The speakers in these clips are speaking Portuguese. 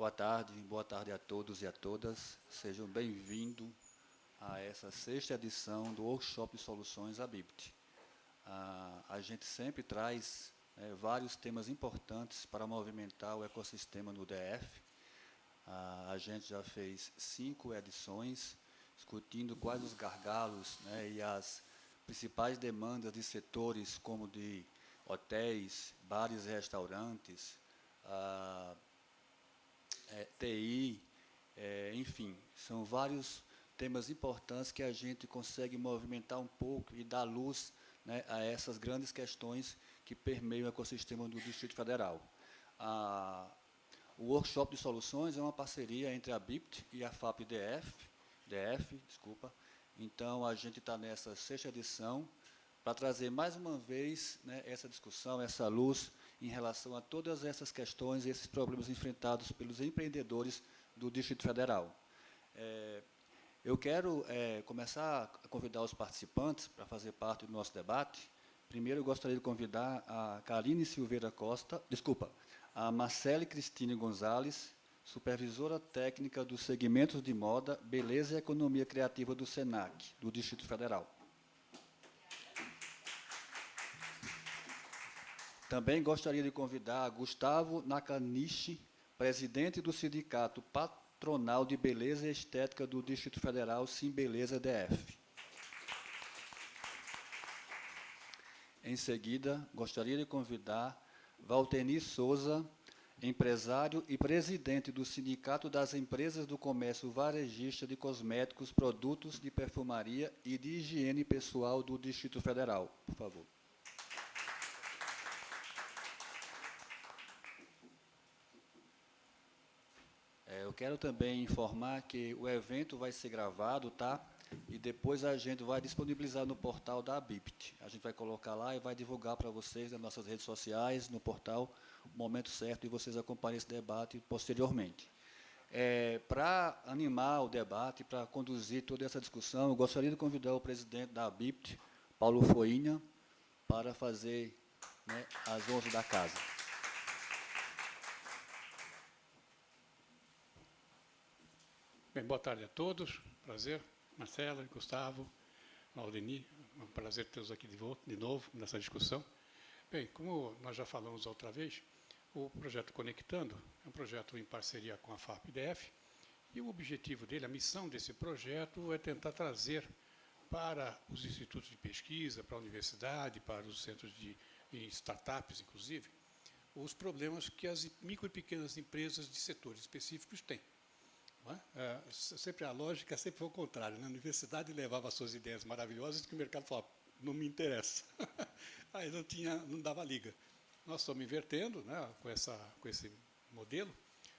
boa tarde a todos e a todas. Sejam bem-vindos a essa sexta edição do Workshop de Soluções ABIPT. A gente sempre traz vários temas importantes para movimentar o ecossistema no DF. A gente já fez 5 edições, discutindo quais os gargalos e as principais demandas de setores como de hotéis, bares e restaurantes, TI, enfim, são vários temas importantes que a gente consegue movimentar um pouco e dar luz a essas grandes questões que permeiam o ecossistema do Distrito Federal. O Workshop de Soluções é uma parceria entre a BIPT e a FAP-DF. Então, a gente está nessa sexta edição para trazer mais uma vez essa discussão, essa luz em relação a todas essas questões e esses problemas enfrentados pelos empreendedores do Distrito Federal. Eu quero começar a convidar os participantes para fazer parte do nosso debate. Primeiro, eu gostaria de convidar a Karine Silveira Costa, a Marcele Cristine Gonzalez, supervisora técnica dos segmentos de moda, beleza e economia criativa do SENAC, do Distrito Federal. Também gostaria de convidar Gustavo Nakanishi, presidente do Sindicato Patronal de Beleza e Estética do Distrito Federal, Simbeleza DF. Em seguida, gostaria de convidar Valteni Souza, empresário e presidente do Sindicato das Empresas do Comércio Varejista de Cosméticos, Produtos de Perfumaria e de Higiene Pessoal do Distrito Federal. Por favor. Eu quero também informar que o evento vai ser gravado, tá? E depois a gente vai disponibilizar no portal da ABIPT. A gente vai colocar lá e vai divulgar para vocês nas nossas redes sociais, no portal, o momento certo de vocês acompanharem esse debate posteriormente. Para animar o debate, para conduzir toda essa discussão, eu gostaria de convidar o presidente da ABIPT, Paulo Foinha, para fazer as honras da casa. Bem, boa tarde a todos. Prazer. Marcela, Gustavo, Valdeni, é um prazer tê-los aqui de novo nessa discussão. Bem, como nós já falamos outra vez, o projeto Conectando é um projeto em parceria com a FAP-DF, e o objetivo dele, a missão desse projeto é tentar trazer para os institutos de pesquisa, para a universidade, para os centros de startups, inclusive, os problemas que as micro e pequenas empresas de setores específicos têm. Sempre a lógica sempre foi o contrário. Na universidade levava suas ideias maravilhosas que o mercado falava, não me interessa. Aí não dava liga. Nós estamos invertendo com esse modelo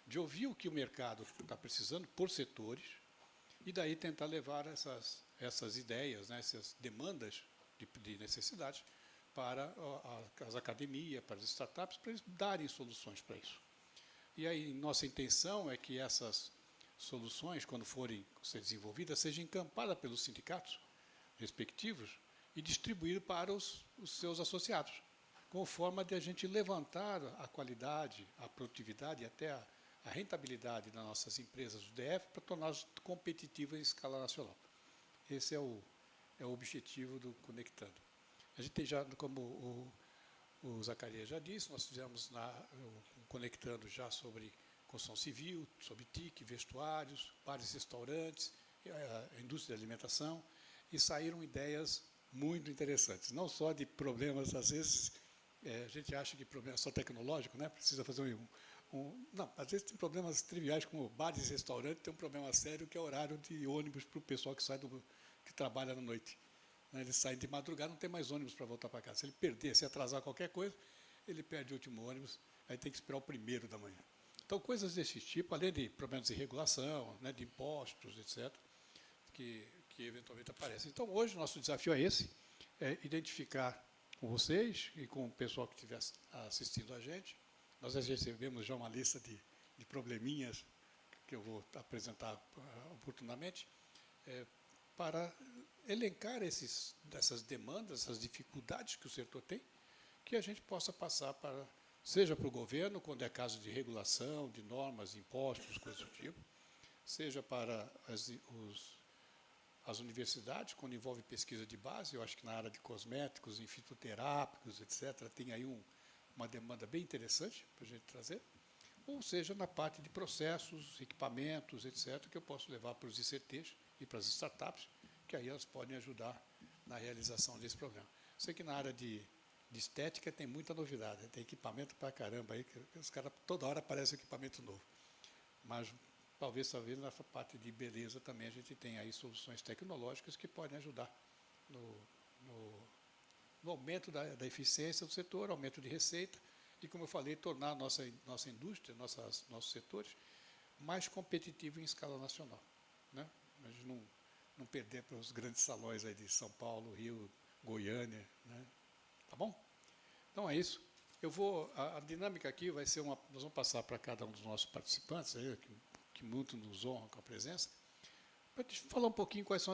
de ouvir o que o mercado está precisando por setores e daí tentar levar essas ideias, essas demandas de necessidades para as academias, para as startups, para eles darem soluções para isso. E aí nossa intenção é que essas soluções, quando forem ser desenvolvidas, sejam encampadas pelos sindicatos respectivos e distribuídas para os seus associados, como forma de a gente levantar a qualidade, a produtividade e até a rentabilidade das nossas empresas do DF para torná-las competitivas em escala nacional. Esse é o objetivo do Conectando. A gente tem já, como o Zacarias já disse, nós fizemos Conectando já sobre construção civil, sobre TIC, vestuários, bares e restaurantes, a indústria de alimentação, e saíram ideias muito interessantes, não só de problemas, às vezes, a gente acha que problema só tecnológico, precisa fazer não, às vezes tem problemas triviais, como bares e restaurantes, tem um problema sério que é o horário de ônibus para o pessoal que trabalha na noite. Eles saem de madrugada, não tem mais ônibus para voltar para casa. Se ele perder, se atrasar qualquer coisa, ele perde o último ônibus, aí tem que esperar o primeiro da manhã. Então, coisas desse tipo, além de problemas de regulação, de impostos, etc., que eventualmente aparecem. Então, hoje, nosso desafio é esse, identificar com vocês e com o pessoal que estiver assistindo a gente. Nós recebemos já uma lista de probleminhas que eu vou apresentar oportunamente, para elencar essas demandas, essas dificuldades que o setor tem, que a gente possa passar para seja para o governo, quando é caso de regulação, de normas, impostos, coisas do tipo, seja para as universidades, quando envolve pesquisa de base. Eu acho que na área de cosméticos, em fitoterápicos, etc., tem aí uma demanda bem interessante para a gente trazer, ou seja, na parte de processos, equipamentos, etc., que eu posso levar para os ICTs e para as startups, que aí elas podem ajudar na realização desse programa. Sei que na área de estética tem muita novidade, tem equipamento para caramba, aí, que os caras toda hora aparece equipamento novo. Mas talvez na parte de beleza também a gente tenha aí soluções tecnológicas que podem ajudar no aumento da eficiência do setor, aumento de receita, e, como eu falei, tornar a nossa indústria, nossos setores, mais competitivo em escala nacional, né? A gente não perder para os grandes salões aí de São Paulo, Rio, Goiânia, né? Tá bom? Então é isso. A dinâmica aqui vai ser nós vamos passar para cada um dos nossos participantes, aí, que muito nos honram com a presença, para falar um pouquinho quais são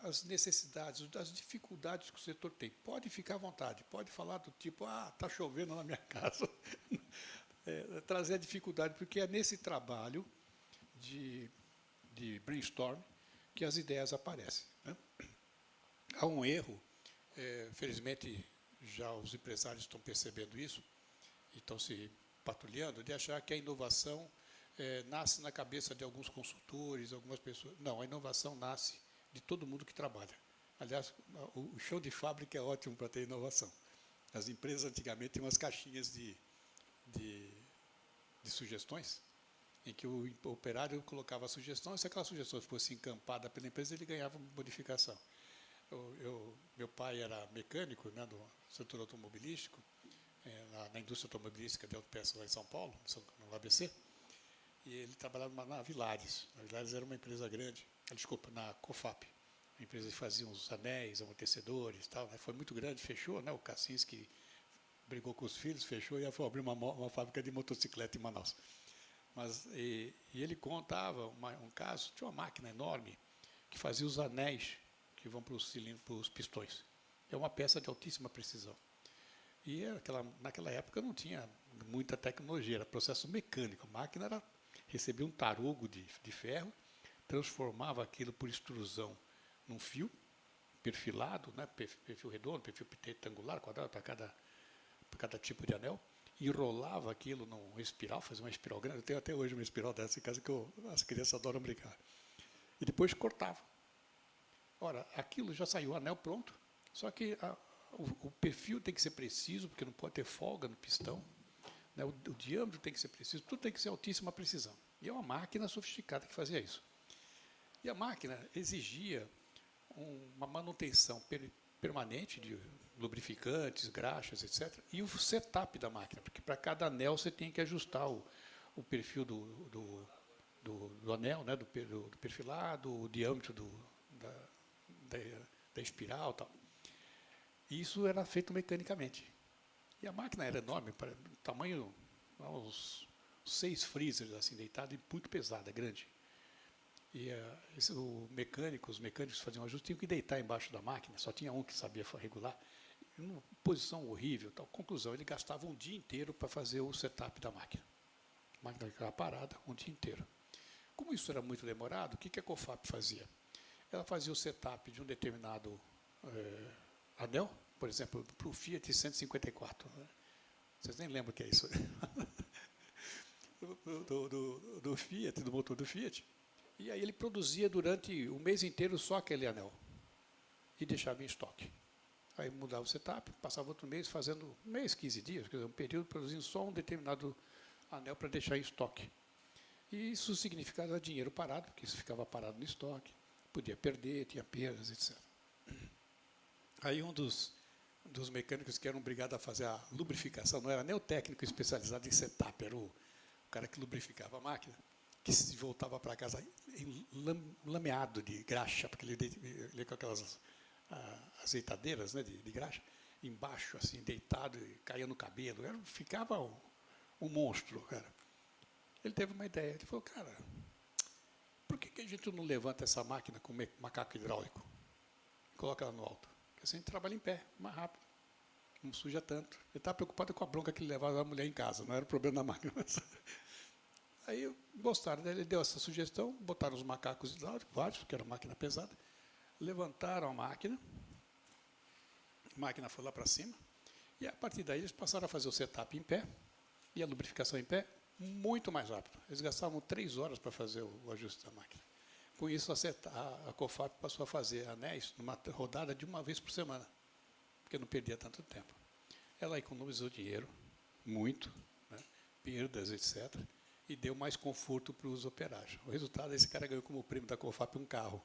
as necessidades, as dificuldades que o setor tem. Pode ficar à vontade, pode falar do tipo, está chovendo na minha casa. Trazer a dificuldade, porque é nesse trabalho de brainstorm que as ideias aparecem, né? Há um erro, felizmente já os empresários estão percebendo isso, e estão se patrulhando, de achar que a inovação nasce na cabeça de alguns consultores, algumas pessoas. Não, a inovação nasce de todo mundo que trabalha. Aliás, o chão de fábrica é ótimo para ter inovação. As empresas antigamente tinham umas caixinhas de sugestões, em que o operário colocava a sugestão, e se aquela sugestão fosse encampada pela empresa, ele ganhava uma bonificação. Meu pai era mecânico, né, do setor automobilístico, na indústria automobilística de autopeças lá em São Paulo, no ABC, e ele trabalhava na Vilares. A Vilares era uma empresa grande, na COFAP, uma empresa que fazia uns anéis, amortecedores, tal, né? Foi muito grande, fechou, né? O Kaczynski brigou com os filhos, fechou e foi abrir uma fábrica de motocicleta em Manaus. E ele contava um caso, tinha uma máquina enorme que fazia os anéis que vão para os cilindros, para os pistões. É uma peça de altíssima precisão. E naquela época não tinha muita tecnologia, era processo mecânico. A máquina recebia um tarugo de ferro, transformava aquilo por extrusão num fio perfilado, né, perfil redondo, perfil retangular, quadrado, para cada tipo de anel, e rolava aquilo numa espiral, fazia uma espiral grande. Eu tenho até hoje uma espiral dessa em casa que as crianças adoram brincar. E depois cortava. Ora, aquilo já saiu, o anel pronto, só que o perfil tem que ser preciso, porque não pode ter folga no pistão, né? O diâmetro tem que ser preciso, tudo tem que ser altíssima precisão. E é uma máquina sofisticada que fazia isso. E a máquina exigia uma manutenção permanente de lubrificantes, graxas, etc. E o setup da máquina, porque para cada anel você tem que ajustar o perfil do anel, né? do perfilado, o diâmetro da espiral, tal. E isso era feito mecanicamente. E a máquina era enorme, tamanho, uns 6 freezers assim, deitado, e muito pesada, grande. E os mecânicos faziam um ajuste, tinham que deitar embaixo da máquina, só tinha um que sabia regular, numa posição horrível. Tal. Conclusão, ele gastava um dia inteiro para fazer o setup da máquina. A máquina ficava parada um dia inteiro. Como isso era muito demorado, o que a COFAP fazia? Ela fazia o setup de um determinado anel, por exemplo, para o Fiat 154. Né? Vocês nem lembram o que é isso. do Fiat, do motor do Fiat. E aí ele produzia durante o mês inteiro só aquele anel. E deixava em estoque. Aí mudava o setup, passava outro mês fazendo um mês, 15 dias, quer dizer, um período produzindo só um determinado anel para deixar em estoque. E isso significava dinheiro parado, porque isso ficava parado no estoque, podia perder, tinha perdas, etc. Aí um dos mecânicos que eram obrigados a fazer a lubrificação, não era nem o técnico especializado em setup, era o cara que lubrificava a máquina, que se voltava para casa lameado de graxa, porque ele com aquelas azeitadeiras, né, de graxa, embaixo, assim, deitado, e caía no cabelo, ficava um monstro, cara. Ele teve uma ideia, ele falou, cara, por que a gente não levanta essa máquina com macaco hidráulico e coloca ela no alto? Porque assim a gente trabalha em pé, mais rápido. não suja tanto. Ele estava preocupado com a bronca que ele levava a mulher em casa, não era o problema da máquina. Aí gostaram, né? Ele deu essa sugestão, botaram os macacos hidráulicos, vários, porque era máquina pesada, levantaram a máquina foi lá para cima, e a partir daí eles passaram a fazer o setup em pé e a lubrificação em pé muito mais rápido. Eles gastavam 3 horas para fazer o ajuste da máquina. Com isso, a COFAP passou a fazer anéis numa rodada de uma vez por semana, porque não perdia tanto tempo. Ela economizou dinheiro, muito, né, perdas, etc., e deu mais conforto para os operários. O resultado, esse cara ganhou como prêmio da COFAP um carro,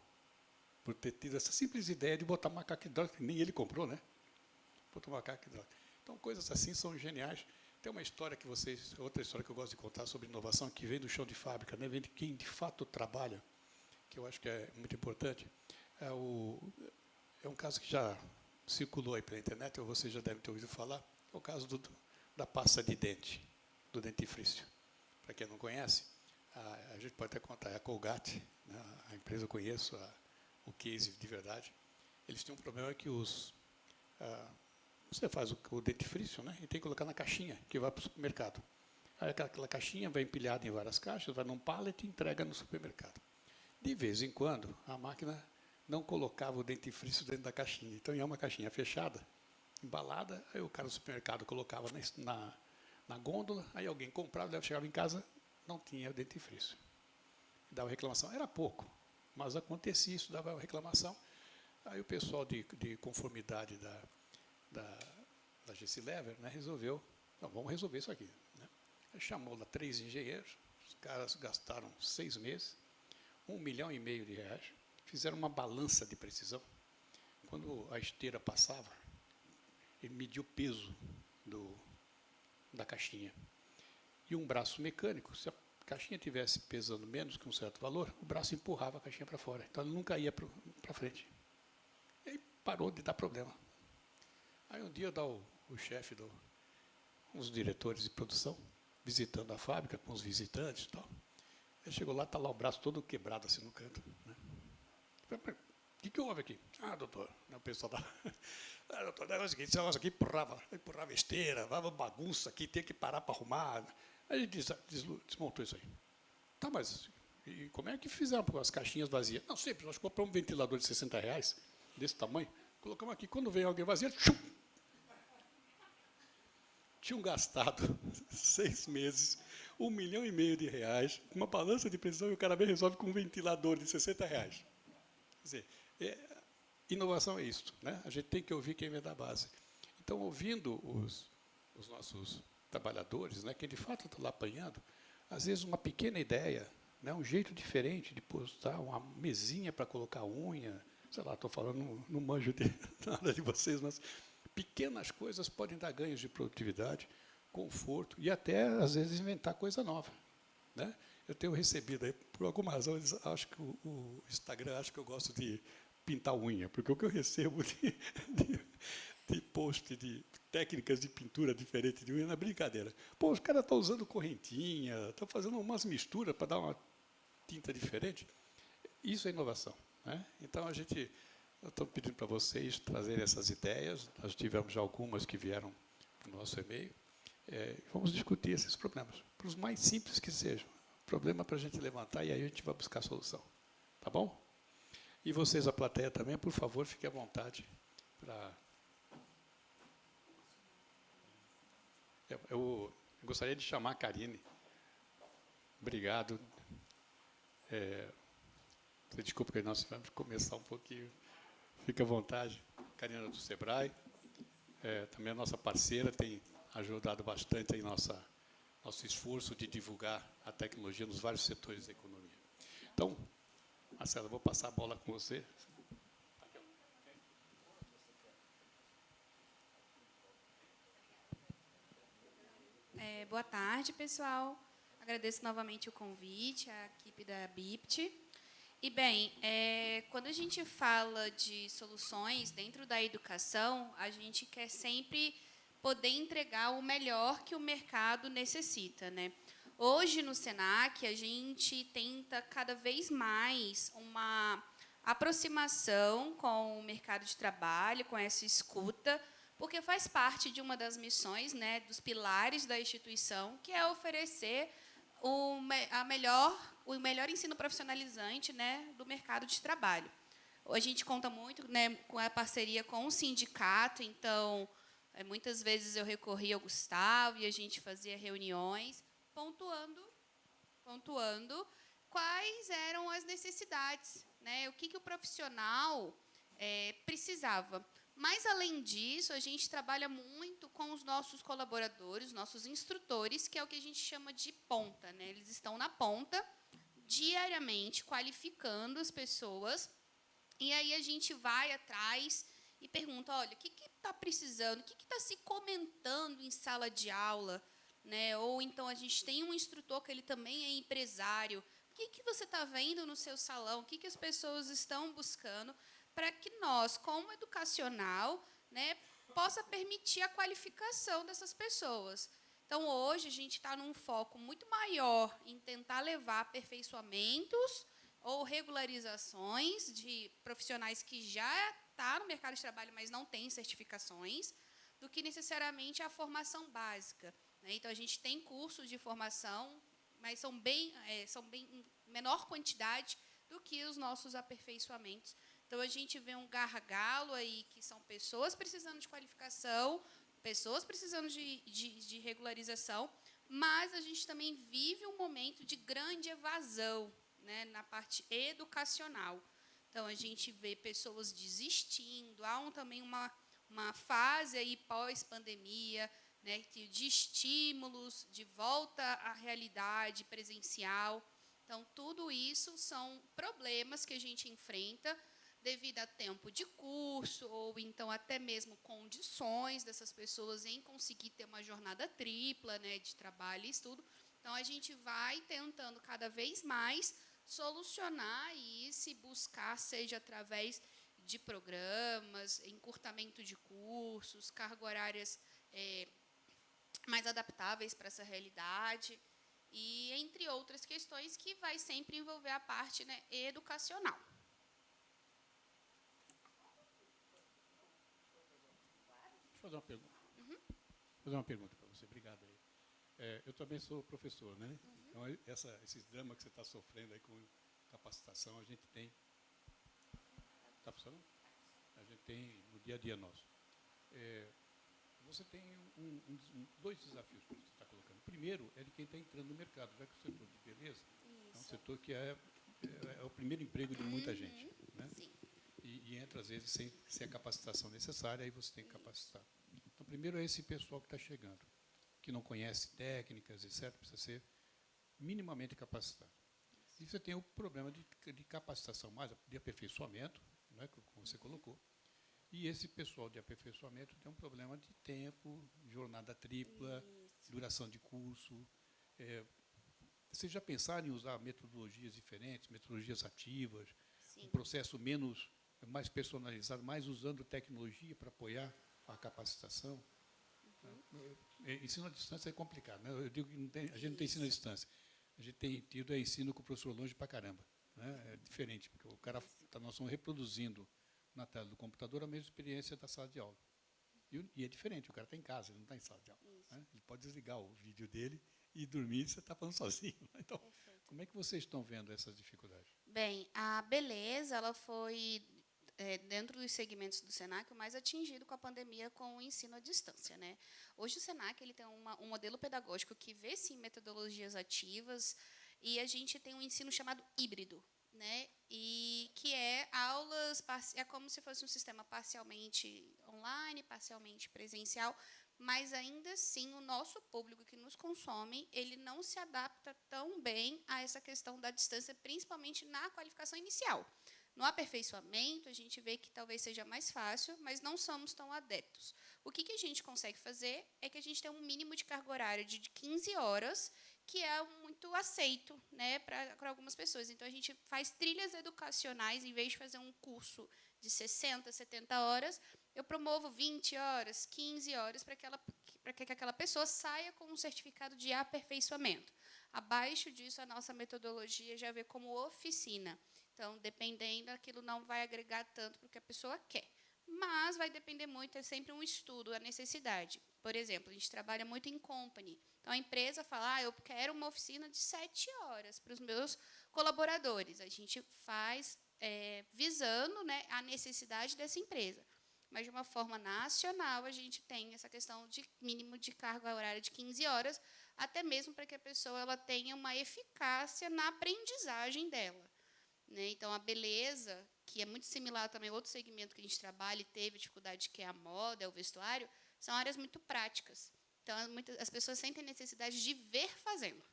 por ter tido essa simples ideia de botar macaco hidráulico, que nem ele comprou, né? Botar macaco hidráulico. Então, coisas assim são geniais. Tem uma história que outra história que eu gosto de contar sobre inovação, que vem do chão de fábrica, né? Vem de quem de fato trabalha, que eu acho que é muito importante. É um caso que já circulou aí pela internet, ou você já deve ter ouvido falar, é o caso da pasta de dente, do dentifrício. Para quem não conhece, a gente pode até contar, é a Colgate, né? A empresa eu conheço, o case de verdade. Eles têm um problema que você faz o dentifrício, né, e tem que colocar na caixinha que vai para o supermercado. Aí aquela caixinha vai empilhada em várias caixas, vai num pallet e entrega no supermercado. De vez em quando, a máquina não colocava o dentifrício dentro da caixinha. Então, ia uma caixinha fechada, embalada, aí o cara do supermercado colocava na gôndola, aí alguém comprava, chegava em casa, não tinha o dentifrício. Dava reclamação. Era pouco, mas acontecia isso, dava reclamação. Aí o pessoal de conformidade da GC Lever, né, resolveu, vamos resolver isso aqui. Né? Aí chamou lá 3 engenheiros, os caras gastaram 6 meses, R$ 1,5 milhão, fizeram uma balança de precisão. Quando a esteira passava, ele mediu o peso da caixinha. E um braço mecânico, se a caixinha tivesse pesando menos que um certo valor, o braço empurrava a caixinha para fora. Então, ele nunca ia para frente. E aí parou de dar problema. Aí, um dia, dá o chefe, uns diretores de produção, visitando a fábrica com os visitantes e tal. Ele chegou lá, está lá o braço todo quebrado assim no canto. Né? O que houve aqui? Ah, doutor, o pessoal da... doutor, esse negócio aqui empurrava esteira, dava bagunça aqui, tem que parar para arrumar. Aí ele desmontou isso aí. Tá, mas e como é que fizeram com as caixinhas vazias? Não, simples, nós compramos um ventilador de R$60, desse tamanho, colocamos aqui, quando veio alguém vazio, tinham gastado 6 meses, R$1,5 milhão, uma balança de precisão, e o cara vem e resolve com um ventilador de R$60. Quer dizer, inovação é isso, né? A gente tem que ouvir quem vem da base. Então, ouvindo os nossos trabalhadores, né, que de fato estão lá apanhando, às vezes uma pequena ideia, né, um jeito diferente de postar uma mesinha para colocar unha, sei lá, estou falando, não manjo de nada de vocês, mas pequenas coisas podem dar ganhos de produtividade, conforto e até, às vezes, inventar coisa nova. Né? Eu tenho recebido, aí, por alguma razão, acho que o Instagram acha que eu gosto de pintar unha, porque o que eu recebo de post de técnicas de pintura diferente de unha não é brincadeira. Pô, os caras estão usando correntinha, estão fazendo umas misturas para dar uma tinta diferente. Isso é inovação. Né? Então, eu estou pedindo para vocês trazerem essas ideias. Nós tivemos já algumas que vieram para o nosso e-mail. Vamos discutir esses problemas, para os mais simples que sejam. Problema para a gente levantar e aí a gente vai buscar a solução. Tá bom? E vocês, a plateia também, por favor, fiquem à vontade para... Eu gostaria de chamar a Karine. Obrigado. Desculpa que nós vamos começar um pouquinho. Fique à vontade. Karina do Sebrae. Também a nossa parceira, tem ajudado bastante em nosso esforço de divulgar a tecnologia nos vários setores da economia. Então, Marcela, vou passar a bola com você. Boa tarde, pessoal. Agradeço novamente o convite, à equipe da BIPT. E, bem, quando a gente fala de soluções dentro da educação, a gente quer sempre poder entregar o melhor que o mercado necessita. Né? Hoje, no SENAC, a gente tenta cada vez mais uma aproximação com o mercado de trabalho, com essa escuta, porque faz parte de uma das missões, né, dos pilares da instituição, que é oferecer o melhor ensino profissionalizante, né, do mercado de trabalho. A gente conta muito, né, com a parceria com o sindicato, então, muitas vezes eu recorria ao Gustavo e a gente fazia reuniões pontuando quais eram as necessidades, né, o que o profissional precisava. Mas, além disso, a gente trabalha muito com os nossos colaboradores, nossos instrutores, que é o que a gente chama de ponta, né? Eles estão na ponta, diariamente, qualificando as pessoas. E aí a gente vai atrás e pergunta, olha, o que está precisando? O que está se comentando em sala de aula? Né? Ou então a gente tem um instrutor que ele também é empresário. O que você está vendo no seu salão? O que as pessoas estão buscando? Para que nós, como educacional, né, possa permitir a qualificação dessas pessoas. Então, hoje, a gente está num foco muito maior em tentar levar aperfeiçoamentos ou regularizações de profissionais que já estão no mercado de trabalho, mas não têm certificações, do que necessariamente a formação básica. Né? Então, a gente tem cursos de formação, mas são bem em menor quantidade do que os nossos aperfeiçoamentos. Então, a gente vê um gargalo aí, que são pessoas precisando de qualificação, pessoas precisando de regularização, mas a gente também vive um momento de grande evasão, né, na parte educacional. Então, a gente vê pessoas desistindo, há também uma fase aí pós-pandemia, né, de estímulos, de volta à realidade presencial. Então, tudo isso são problemas que a gente enfrenta devido a tempo de curso, ou então até mesmo condições dessas pessoas em conseguir ter uma jornada tripla, né, de trabalho e estudo. Então, a gente vai tentando cada vez mais solucionar isso e buscar, seja através de programas, encurtamento de cursos, cargas horárias mais adaptáveis para essa realidade, e entre outras questões que vai sempre envolver a parte, né, educacional. Deixa eu fazer uma pergunta. Vou fazer uma pergunta para você. Obrigado aí. Eu também sou professor, né? Então, esses dramas que você está sofrendo aí com capacitação, a gente tem... Está funcionando? A gente tem no dia a dia nosso. Você tem dois desafios que você está colocando. O primeiro é de quem está entrando no mercado, já que o setor de beleza é um setor que é o primeiro emprego de muita gente. Né? Sim. E entra, às vezes, sem a capacitação necessária, aí você tem que capacitar. Então, primeiro é esse pessoal que está chegando, que não conhece técnicas, etc., precisa ser minimamente capacitado. E você tem o problema de capacitação, mais de aperfeiçoamento, né, como você colocou. E esse pessoal de aperfeiçoamento tem um problema de tempo, jornada tripla, duração de curso. Vocês já pensaram em usar metodologias diferentes, metodologias ativas, Sim. um processo mais personalizado, mais usando tecnologia para apoiar a capacitação? Ensino à distância é complicado. Né? Eu digo que a gente não tem ensino à distância. A gente tem tido ensino com o professor longe para caramba. Né? É diferente, porque o cara nós estamos reproduzindo na tela do computador a mesma experiência da sala de aula. E é diferente, o cara está em casa, ele não está em sala de aula. Né? Ele pode desligar o vídeo dele e dormir, você está falando sozinho. Então, perfeito. Como é que vocês estão vendo essas dificuldades? Bem, a beleza ela foi, dentro dos segmentos do SENAC, o mais atingido com a pandemia com o ensino à distância. Né? Hoje o SENAC ele tem um modelo pedagógico que vê, sim, metodologias ativas, e a gente tem um ensino chamado híbrido, né? E que é aulas, é como se fosse um sistema parcialmente online, parcialmente presencial, mas ainda assim o nosso público que nos consome, ele não se adapta tão bem a essa questão da distância, principalmente na qualificação inicial. No aperfeiçoamento, a gente vê que talvez seja mais fácil, mas não somos tão adeptos. O que a gente consegue fazer é que a gente tem um mínimo de carga horária de 15 horas, que é muito aceito, né, para algumas pessoas. Então, a gente faz trilhas educacionais, em vez de fazer um curso de 60, 70 horas, eu promovo 20 horas, 15 horas, para que aquela pessoa saia com um certificado de aperfeiçoamento. Abaixo disso, a nossa metodologia já vê como oficina. Então, dependendo, aquilo não vai agregar tanto para o que a pessoa quer. mas vai depender muito, é sempre um estudo, a necessidade. Por exemplo, a gente trabalha muito em company. Então, a empresa fala, eu quero uma oficina de 7 horas para os meus colaboradores. A gente faz visando, né, a necessidade dessa empresa. Mas, de uma forma nacional, a gente tem essa questão de mínimo de carga horária de 15 horas, até mesmo para que a pessoa ela tenha uma eficácia na aprendizagem dela. Né? Então, a beleza, que é muito similar também a outro segmento que a gente trabalha e teve dificuldade, que é a moda, é o vestuário, são áreas muito práticas. Então, as pessoas sentem necessidade de ver fazendo.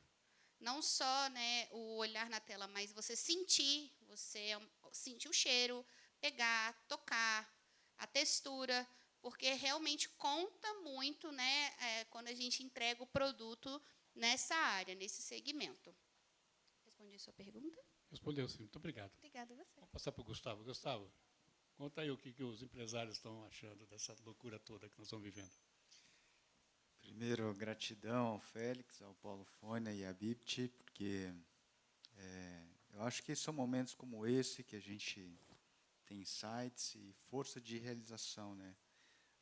Não só, né, o olhar na tela, mas você sentir o cheiro, pegar, tocar, a textura, porque realmente conta muito, né, quando a gente entrega o produto nessa área, nesse segmento. Respondi a sua pergunta? Respondeu sim, muito obrigado. Obrigada a você. Vamos passar para o Gustavo. Gustavo, conta aí o que os empresários estão achando dessa loucura toda que nós estamos vivendo. Primeiro, gratidão ao Félix, ao Paulo Fônia e à BIPT, porque eu acho que são momentos como esse que a gente tem insights e força de realização, né?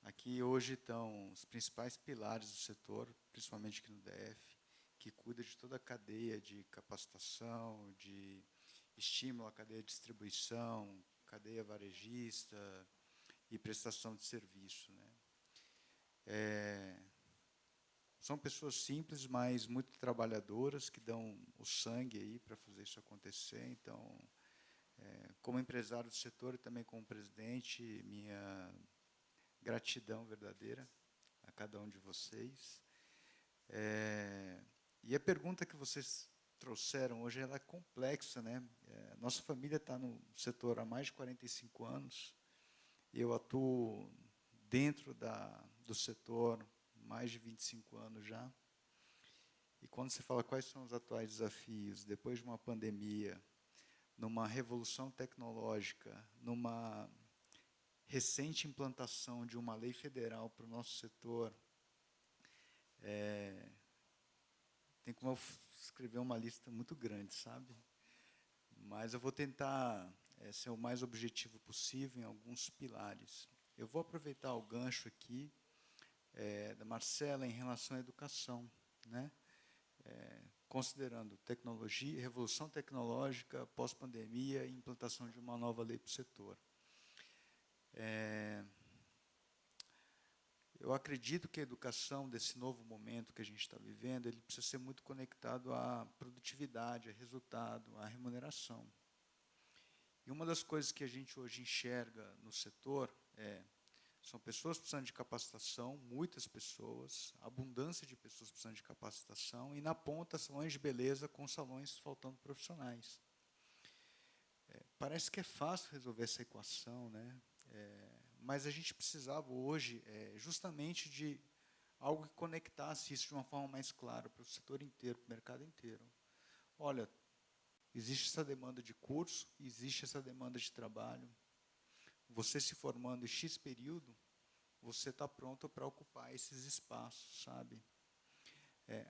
Aqui hoje estão os principais pilares do setor, principalmente aqui no DF, que cuida de toda a cadeia de capacitação, de estímulo à cadeia de distribuição, cadeia varejista e prestação de serviço, né? São pessoas simples, mas muito trabalhadoras, que dão o sangue aí para fazer isso acontecer. Então, como empresário do setor e também como presidente, minha gratidão verdadeira a cada um de vocês. E a pergunta que vocês trouxeram hoje, ela é complexa, né? Nossa família está no setor há mais de 45 anos. Eu atuo dentro do setor mais de 25 anos já. E quando você fala quais são os atuais desafios, depois de uma pandemia, numa revolução tecnológica, numa recente implantação de uma lei federal para o nosso setor, tem como eu escrever uma lista muito grande, sabe? Mas eu vou tentar ser o mais objetivo possível em alguns pilares. Eu vou aproveitar o gancho aqui da Marcela em relação à educação, né? Considerando tecnologia, revolução tecnológica, pós-pandemia e implantação de uma nova lei para o setor. Eu acredito que a educação desse novo momento que a gente está vivendo, ele precisa ser muito conectado à produtividade, a resultado, à remuneração. E uma das coisas que a gente hoje enxerga no setor são pessoas precisando de capacitação, muitas pessoas, abundância de pessoas precisando de capacitação, e na ponta, salões de beleza com salões faltando profissionais. Parece que é fácil resolver essa equação, né? Mas a gente precisava hoje justamente de algo que conectasse isso de uma forma mais clara para o setor inteiro, para o mercado inteiro. Olha, existe essa demanda de curso, existe essa demanda de trabalho. Você se formando em X período, você está pronto para ocupar esses espaços, sabe?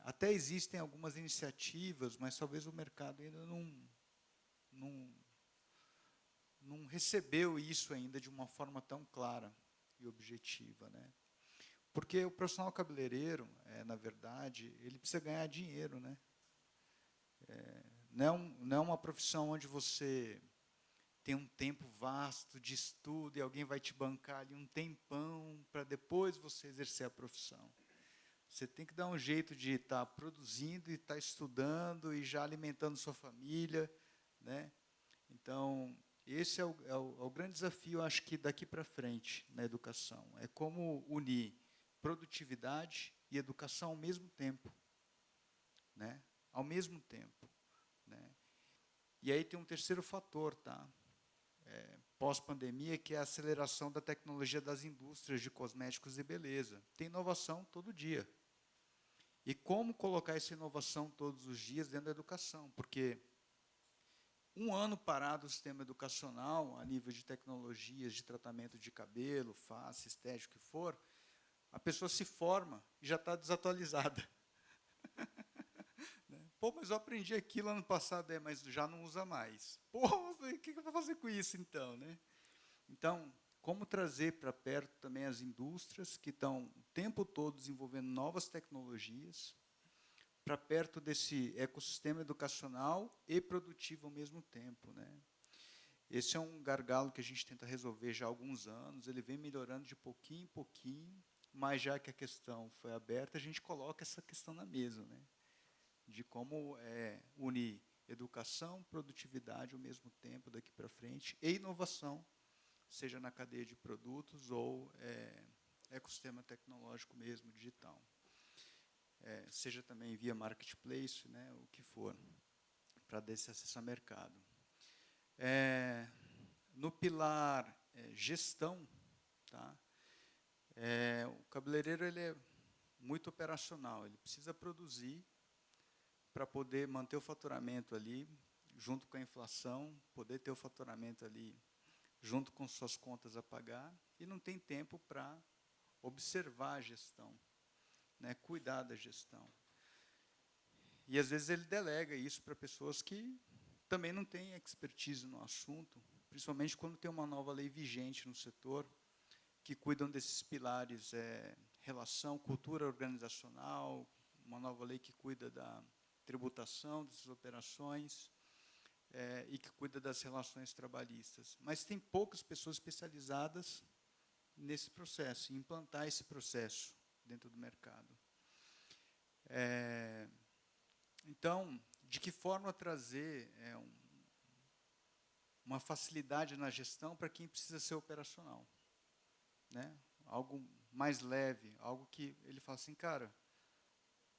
Até existem algumas iniciativas, mas talvez o mercado ainda não recebeu isso ainda de uma forma tão clara e objetiva, né? Porque o profissional cabeleireiro, na verdade, ele precisa ganhar dinheiro, né? Não é uma profissão onde você tem um tempo vasto de estudo e alguém vai te bancar ali um tempão para depois você exercer a profissão. Você tem que dar um jeito de estar produzindo e estar estudando e já alimentando sua família, né? Então, esse é o grande desafio, acho que daqui para frente, na educação. É como unir produtividade e educação ao mesmo tempo, né? Ao mesmo tempo, né? E aí tem um terceiro fator, tá? Pós-pandemia, que é a aceleração da tecnologia das indústrias de cosméticos e beleza. Tem inovação todo dia. E como colocar essa inovação todos os dias dentro da educação? Porque um ano parado o sistema educacional, a nível de tecnologias, de tratamento de cabelo, face, estético, o que for, a pessoa se forma e já está desatualizada. Pô, mas eu aprendi aquilo ano passado, mas já não usa mais. Pô, o que eu vou fazer com isso, então, né? Então, como trazer para perto também as indústrias que estão o tempo todo desenvolvendo novas tecnologias, para perto desse ecossistema educacional e produtivo ao mesmo tempo, né? Esse é um gargalo que a gente tenta resolver já há alguns anos, ele vem melhorando de pouquinho em pouquinho, mas já que a questão foi aberta, a gente coloca essa questão na mesa, né? De como unir educação, produtividade ao mesmo tempo daqui para frente, e inovação, seja na cadeia de produtos ou ecossistema tecnológico mesmo, digital. Seja também via marketplace, né, o que for, para dar esse acesso a mercado. No pilar gestão, tá? O cabeleireiro ele é muito operacional, ele precisa produzir para poder manter o faturamento ali, junto com a inflação, poder ter o faturamento ali, junto com suas contas a pagar, e não tem tempo para observar a gestão, né, cuidar da gestão. E, às vezes, ele delega isso para pessoas que também não têm expertise no assunto, principalmente quando tem uma nova lei vigente no setor, que cuidam desses pilares, relação, cultura organizacional, uma nova lei que cuida da tributação dessas operações, e que cuida das relações trabalhistas. Mas tem poucas pessoas especializadas nesse processo, em implantar esse processo dentro do mercado. Então, de que forma trazer uma facilidade na gestão para quem precisa ser operacional, né? Algo mais leve, algo que ele fala assim, cara,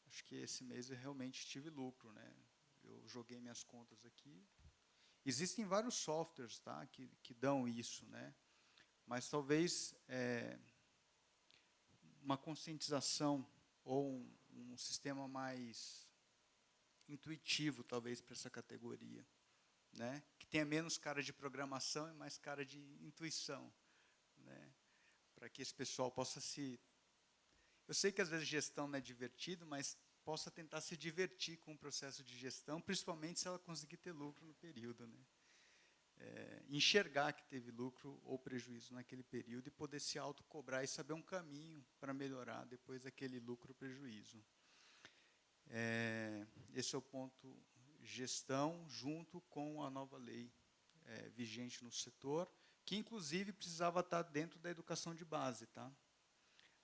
acho que esse mês eu realmente tive lucro, né? Eu joguei minhas contas aqui. Existem vários softwares, tá, que dão isso, né? Mas talvez uma conscientização ou um sistema mais intuitivo, talvez, para essa categoria, né? Que tenha menos cara de programação e mais cara de intuição, né? Para que esse pessoal possa se... Eu sei que, às vezes, gestão não é divertido, mas possa tentar se divertir com o processo de gestão, principalmente se ela conseguir ter lucro no período, né? Enxergar que teve lucro ou prejuízo naquele período e poder se autocobrar e saber um caminho para melhorar depois daquele lucro ou prejuízo. Esse é o ponto gestão, junto com a nova lei vigente no setor, que, inclusive, precisava estar dentro da educação de base, tá?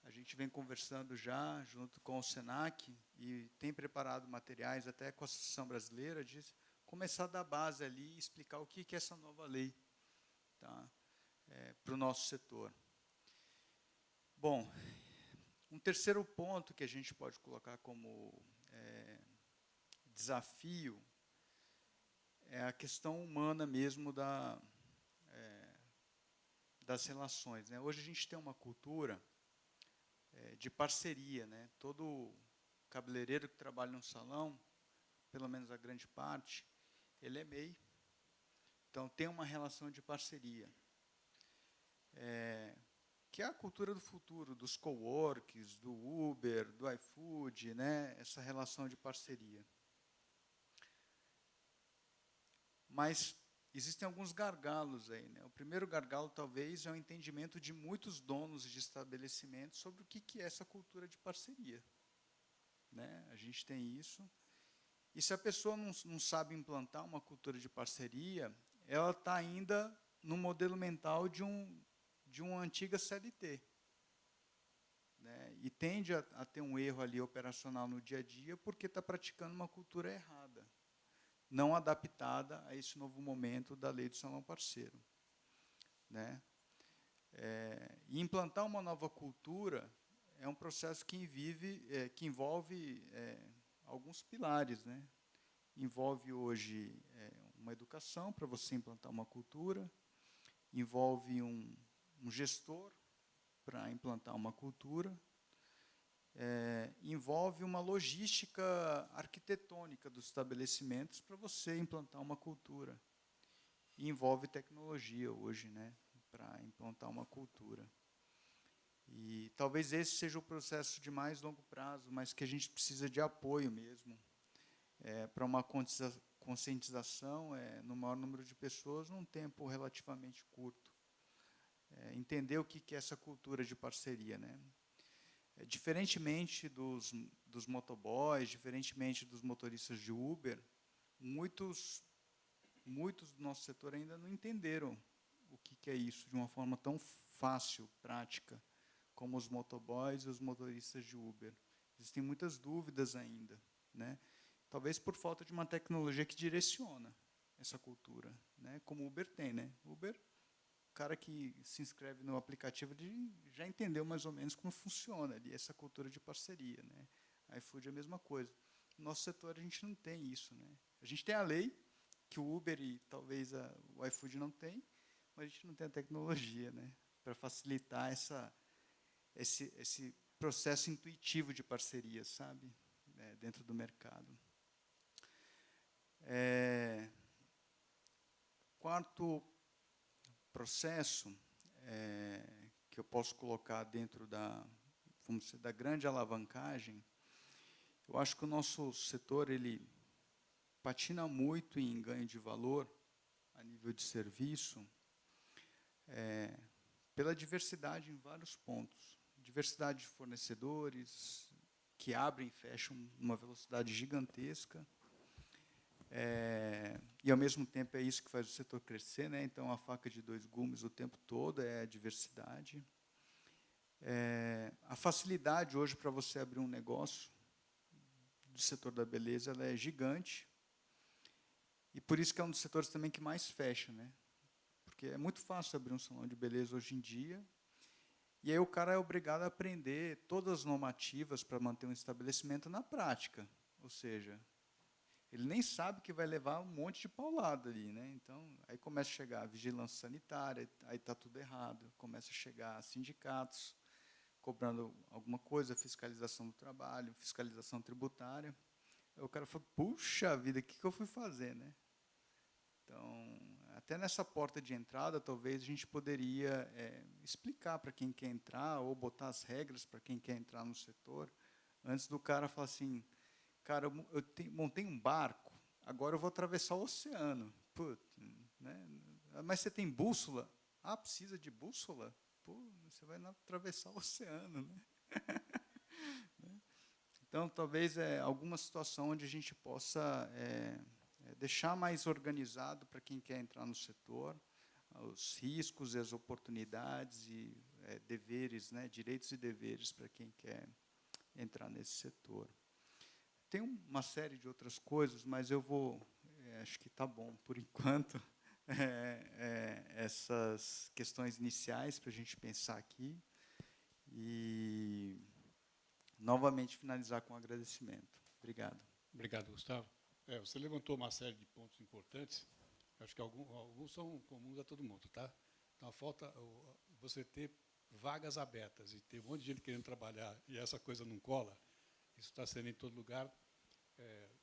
A gente vem conversando já, junto com o SENAC, e tem preparado materiais, até com a Associação Brasileira, de começar da base ali e explicar o que é essa nova lei, tá? Para o nosso setor. Bom, um terceiro ponto que a gente pode colocar como desafio é a questão humana mesmo das relações, né? Hoje a gente tem uma cultura de parceria, né? Todo cabeleireiro que trabalha no salão, pelo menos a grande parte, ele é MEI. Então, tem uma relação de parceria. Que é a cultura do futuro, dos coworks, do Uber, do iFood, né? Essa relação de parceria. Mas existem alguns gargalos aí, né? O primeiro gargalo, talvez, é o entendimento de muitos donos de estabelecimentos sobre o que é essa cultura de parceria, né? A gente tem isso. E se a pessoa não sabe implantar uma cultura de parceria, ela está ainda no modelo mental de uma antiga CLT, né? E tende a ter um erro ali operacional no dia a dia porque está praticando uma cultura errada, não adaptada a esse novo momento da lei do salão parceiro, né? E implantar uma nova cultura é um processo que envolve alguns pilares, né? Envolve hoje uma educação para você implantar uma cultura, envolve um gestor para implantar uma cultura, envolve uma logística arquitetônica dos estabelecimentos para você implantar uma cultura. E envolve tecnologia hoje, né, para implantar uma cultura. E talvez esse seja o processo de mais longo prazo, mas que a gente precisa de apoio mesmo, para uma conscientização no maior número de pessoas num tempo relativamente curto. entender o que é essa cultura de parceria, né? Diferentemente dos motoboys, diferentemente dos motoristas de Uber, muitos do nosso setor ainda não entenderam o que é isso de uma forma tão fácil, prática, como os motoboys e os motoristas de Uber. Existem muitas dúvidas ainda, né? Talvez por falta de uma tecnologia que direciona essa cultura, né? Como o Uber tem, né? Uber, o cara que se inscreve no aplicativo ele já entendeu mais ou menos como funciona ali essa cultura de parceria, né? A iFood é a mesma coisa. No nosso setor a gente não tem isso, né? A gente tem a lei que o Uber e talvez o iFood não tem, mas a gente não tem a tecnologia, né? Para facilitar esse processo intuitivo de parceria, sabe? Dentro do mercado. Quarto processo que eu posso colocar dentro vamos dizer, da grande alavancagem, eu acho que o nosso setor ele patina muito em ganho de valor a nível de serviço, pela diversidade em vários pontos. Diversidade de fornecedores que abrem e fecham numa velocidade gigantesca. E, ao mesmo tempo, é isso que faz o setor crescer, né? Então, a faca de dois gumes o tempo todo é a diversidade. A facilidade hoje para você abrir um negócio do setor da beleza ela é gigante. E por isso que é um dos setores também que mais fecha, né? Porque é muito fácil abrir um salão de beleza hoje em dia. E aí o cara é obrigado a aprender todas as normativas para manter um estabelecimento na prática. Ou seja, ele nem sabe que vai levar um monte de paulada ali, né? Então, aí começa a chegar a vigilância sanitária, aí está tudo errado. Começa a chegar sindicatos cobrando alguma coisa, fiscalização do trabalho, fiscalização tributária. Aí o cara fala, puxa vida, o que eu fui fazer, né? Então, até nessa porta de entrada, talvez a gente poderia explicar para quem quer entrar ou botar as regras para quem quer entrar no setor, antes do cara falar assim, cara, eu montei um barco, agora eu vou atravessar o oceano. Putz, né? Mas você tem bússola? Ah, precisa de bússola? Pô, você vai atravessar o oceano, né? Então, talvez alguma situação onde a gente possa deixar mais organizado para quem quer entrar no setor, os riscos e as oportunidades e deveres, né, direitos e deveres para quem quer entrar nesse setor. Tem uma série de outras coisas, mas eu acho que está bom por enquanto, essas questões iniciais para a gente pensar aqui e novamente finalizar com um agradecimento. Obrigado. Obrigado, Gustavo. Você levantou uma série de pontos importantes. Acho que alguns são comuns a todo mundo, tá? Então, falta você ter vagas abertas e ter um monte de gente querendo trabalhar e essa coisa não cola. Isso está sendo em todo lugar.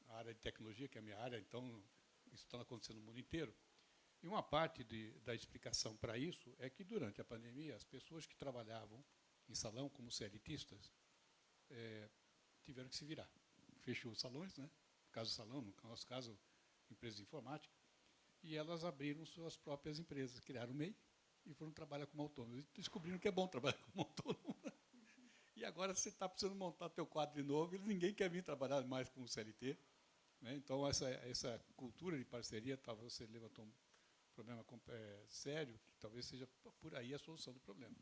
A área de tecnologia, que é a minha área, então, isso está acontecendo no mundo inteiro. E uma parte da explicação para isso é que, durante a pandemia, as pessoas que trabalhavam em salão como CLTistas tiveram que se virar. Fechou os salões, né? No caso do salão, no nosso caso, empresa de informática, e elas abriram suas próprias empresas, criaram o MEI e foram trabalhar como autônomos. E descobriram que é bom trabalhar como autônomo. E agora você está precisando montar teu quadro de novo e ninguém quer vir trabalhar mais com o CLT. Né? Então, essa cultura de parceria, talvez você levantou um problema sério, que talvez seja por aí a solução do problema.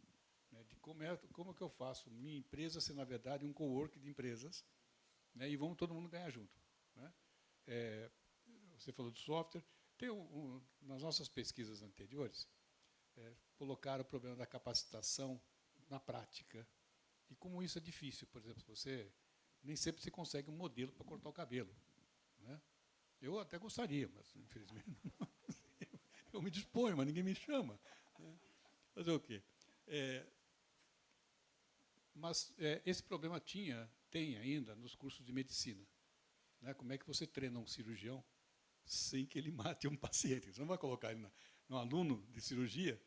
Né? De como que eu faço minha empresa ser, na verdade, um coworking de empresas, né? E vamos todo mundo ganhar junto. Né? Você falou do software. Nas nossas pesquisas anteriores, colocaram o problema da capacitação na prática. E como isso é difícil, por exemplo, nem sempre você consegue um modelo para cortar o cabelo. Né? Eu até gostaria, mas, infelizmente, eu me disponho, mas ninguém me chama. Né? Fazer o quê? Mas esse problema tem ainda nos cursos de medicina. Né? Como é que você treina um cirurgião sem que ele mate um paciente? Você não vai colocar ele num aluno de cirurgia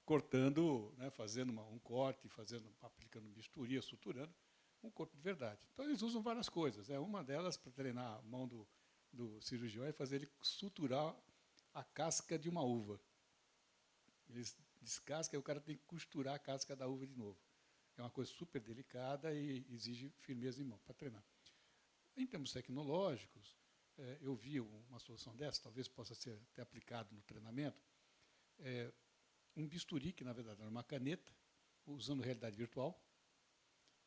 cortando, né, fazendo um corte, aplicando bisturi, suturando, um corpo de verdade. Então, eles usam várias coisas. Uma delas, para treinar a mão do cirurgião, é fazer ele suturar a casca de uma uva. Eles descasca, e o cara tem que costurar a casca da uva de novo. É uma coisa super delicada e exige firmeza em mão para treinar. Em termos tecnológicos, eu vi uma solução dessa, talvez possa ser até aplicado no treinamento, um bisturi, que na verdade era uma caneta, usando realidade virtual.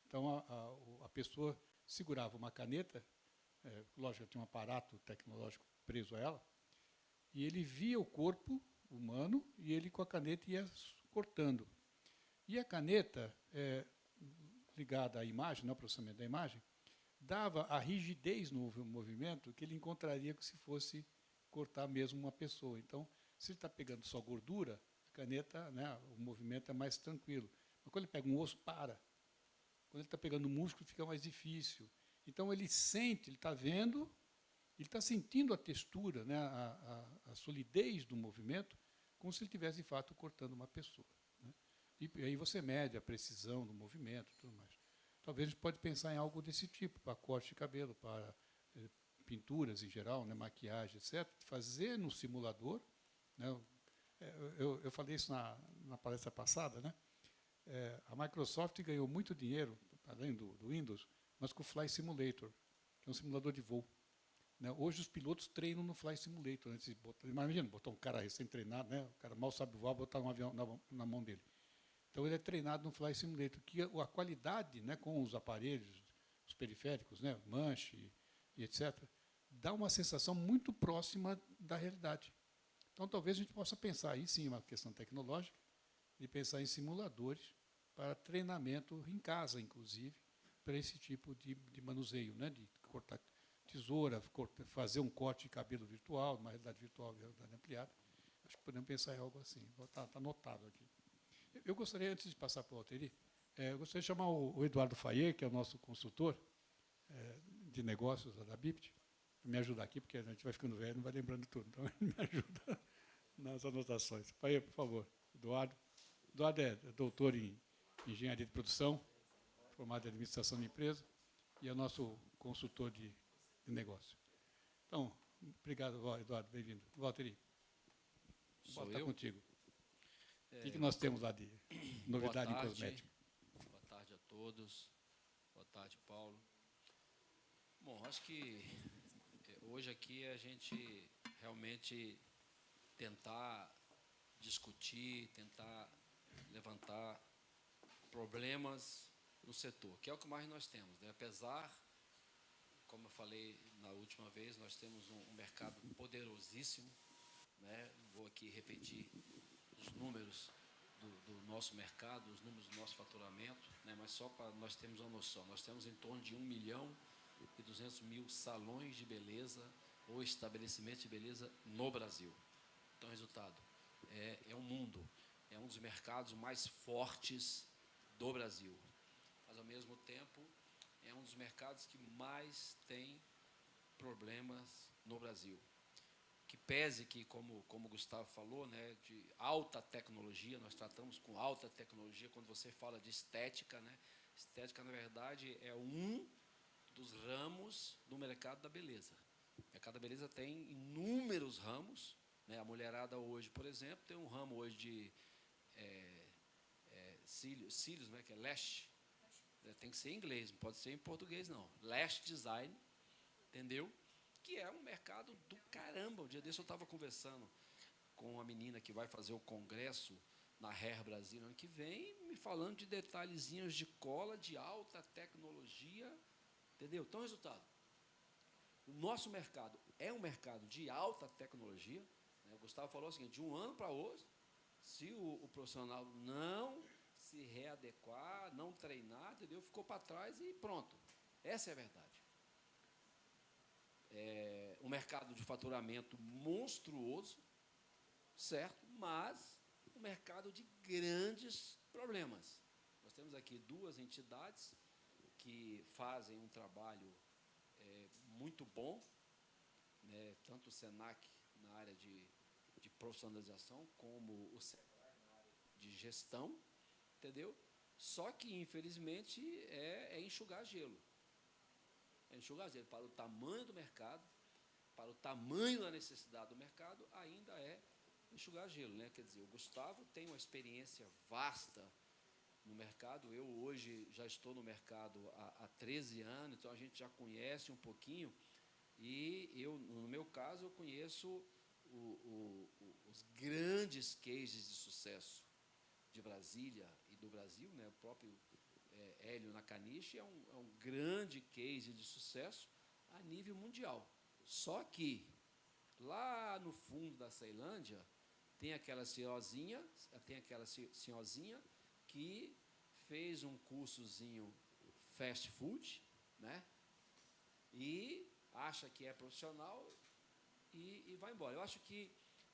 Então, a pessoa segurava uma caneta, lógico, tinha um aparato tecnológico preso a ela, e ele via o corpo humano e ele, com a caneta, ia cortando. E a caneta, ligada à imagem, ao processamento da imagem, dava a rigidez no movimento que ele encontraria se fosse cortar mesmo uma pessoa. Então, se ele está pegando só gordura, a caneta, né, o movimento é mais tranquilo. Mas quando ele pega um osso, para. Quando ele está pegando músculo, fica mais difícil. Então, ele sente, ele está vendo, ele está sentindo a textura, né, a solidez do movimento, como se ele estivesse, de fato, cortando uma pessoa. Né? E aí você mede a precisão do movimento e tudo mais. Talvez a gente pode pensar em algo desse tipo, para corte de cabelo, para pinturas em geral, né, maquiagem, etc. Fazer no simulador. Né, eu falei isso na palestra passada, né? A Microsoft ganhou muito dinheiro, além do Windows, mas com o Flight Simulator, que é um simulador de voo. Né? Hoje os pilotos treinam no Flight Simulator. Antes de botar, imagina, botar um cara recém-treinado, né? O cara mal sabe voar, botar um avião na mão dele. Então, ele é treinado no Flight Simulator, que a qualidade, né, com os aparelhos, os periféricos, né, manche e etc., dá uma sensação muito próxima da realidade. Então, talvez a gente possa pensar aí, sim, uma questão tecnológica, de pensar em simuladores para treinamento em casa, inclusive, para esse tipo de manuseio, né, de cortar tesoura, fazer um corte de cabelo virtual, uma realidade virtual, realidade ampliada. Acho que podemos pensar em algo assim. Está anotado aqui. Eu gostaria, antes de passar para o Valtteri, eu gostaria de chamar o Eduardo Fayet, que é o nosso consultor de negócios da BIPT, para me ajudar aqui, porque a gente vai ficando velho, não vai lembrando tudo. Então, ele me ajuda nas anotações. Fayet, por favor. Eduardo. Eduardo é doutor em engenharia de produção, formado em administração de empresa, e é nosso consultor de negócio. Então, obrigado, Eduardo, bem-vindo. Valtteri, volta contigo. O que nós temos lá de novidade em cosmética? Boa tarde a todos. Boa tarde, Paulo. Bom, acho que hoje aqui a gente realmente tentar discutir, tentar levantar problemas no setor, que é o que mais nós temos, né? Apesar, como eu falei na última vez, nós temos um mercado poderosíssimo, né? Vou aqui repetir os números do nosso mercado, os números do nosso faturamento, né? Mas só para nós termos uma noção, nós temos em torno de 1.200.000 salões de beleza ou estabelecimentos de beleza no Brasil. Então, o resultado é um mundo, é um dos mercados mais fortes do Brasil, mas, ao mesmo tempo, é um dos mercados que mais tem problemas no Brasil. Que pese que, como o Gustavo falou, né, de alta tecnologia, nós tratamos com alta tecnologia quando você fala de estética, né? Estética, na verdade, é um dos ramos do mercado da beleza. O mercado da beleza tem inúmeros ramos, né? A mulherada hoje, por exemplo, tem um ramo hoje de cílios, né, que é lash. Tem que ser em inglês, não pode ser em português, não. Lash design, entendeu? Que é um mercado do caramba. Um dia desse eu estava conversando com uma menina que vai fazer o congresso na Hair Brasil ano que vem, me falando de detalhezinhos de cola de alta tecnologia, entendeu? Então, resultado, o nosso mercado é um mercado de alta tecnologia, né? O Gustavo falou o seguinte, de um ano para outro, se o profissional não se readequar, não treinar, entendeu? Ficou para trás e pronto. Essa é a verdade. Um mercado de faturamento monstruoso, certo? Mas um mercado de grandes problemas. Nós temos aqui duas entidades que fazem um trabalho muito bom, né? Tanto o SENAC na área de profissionalização, como o SEBRAE na área de gestão, entendeu? Só que, infelizmente, é enxugar gelo. Enxugar gelo para o tamanho do mercado, para o tamanho da necessidade do mercado, ainda é enxugar gelo, né? Quer dizer, o Gustavo tem uma experiência vasta no mercado. Eu hoje já estou no mercado há 13 anos, então a gente já conhece um pouquinho. E eu, no meu caso, eu conheço os grandes cases de sucesso de Brasília e do Brasil, né? O próprio Hélio Nakanishi é um grande case de sucesso a nível mundial. Só que lá no fundo da Ceilândia tem aquela senhorzinha que fez um cursozinho fast food, né? E acha que é profissional e vai embora. Eu acho que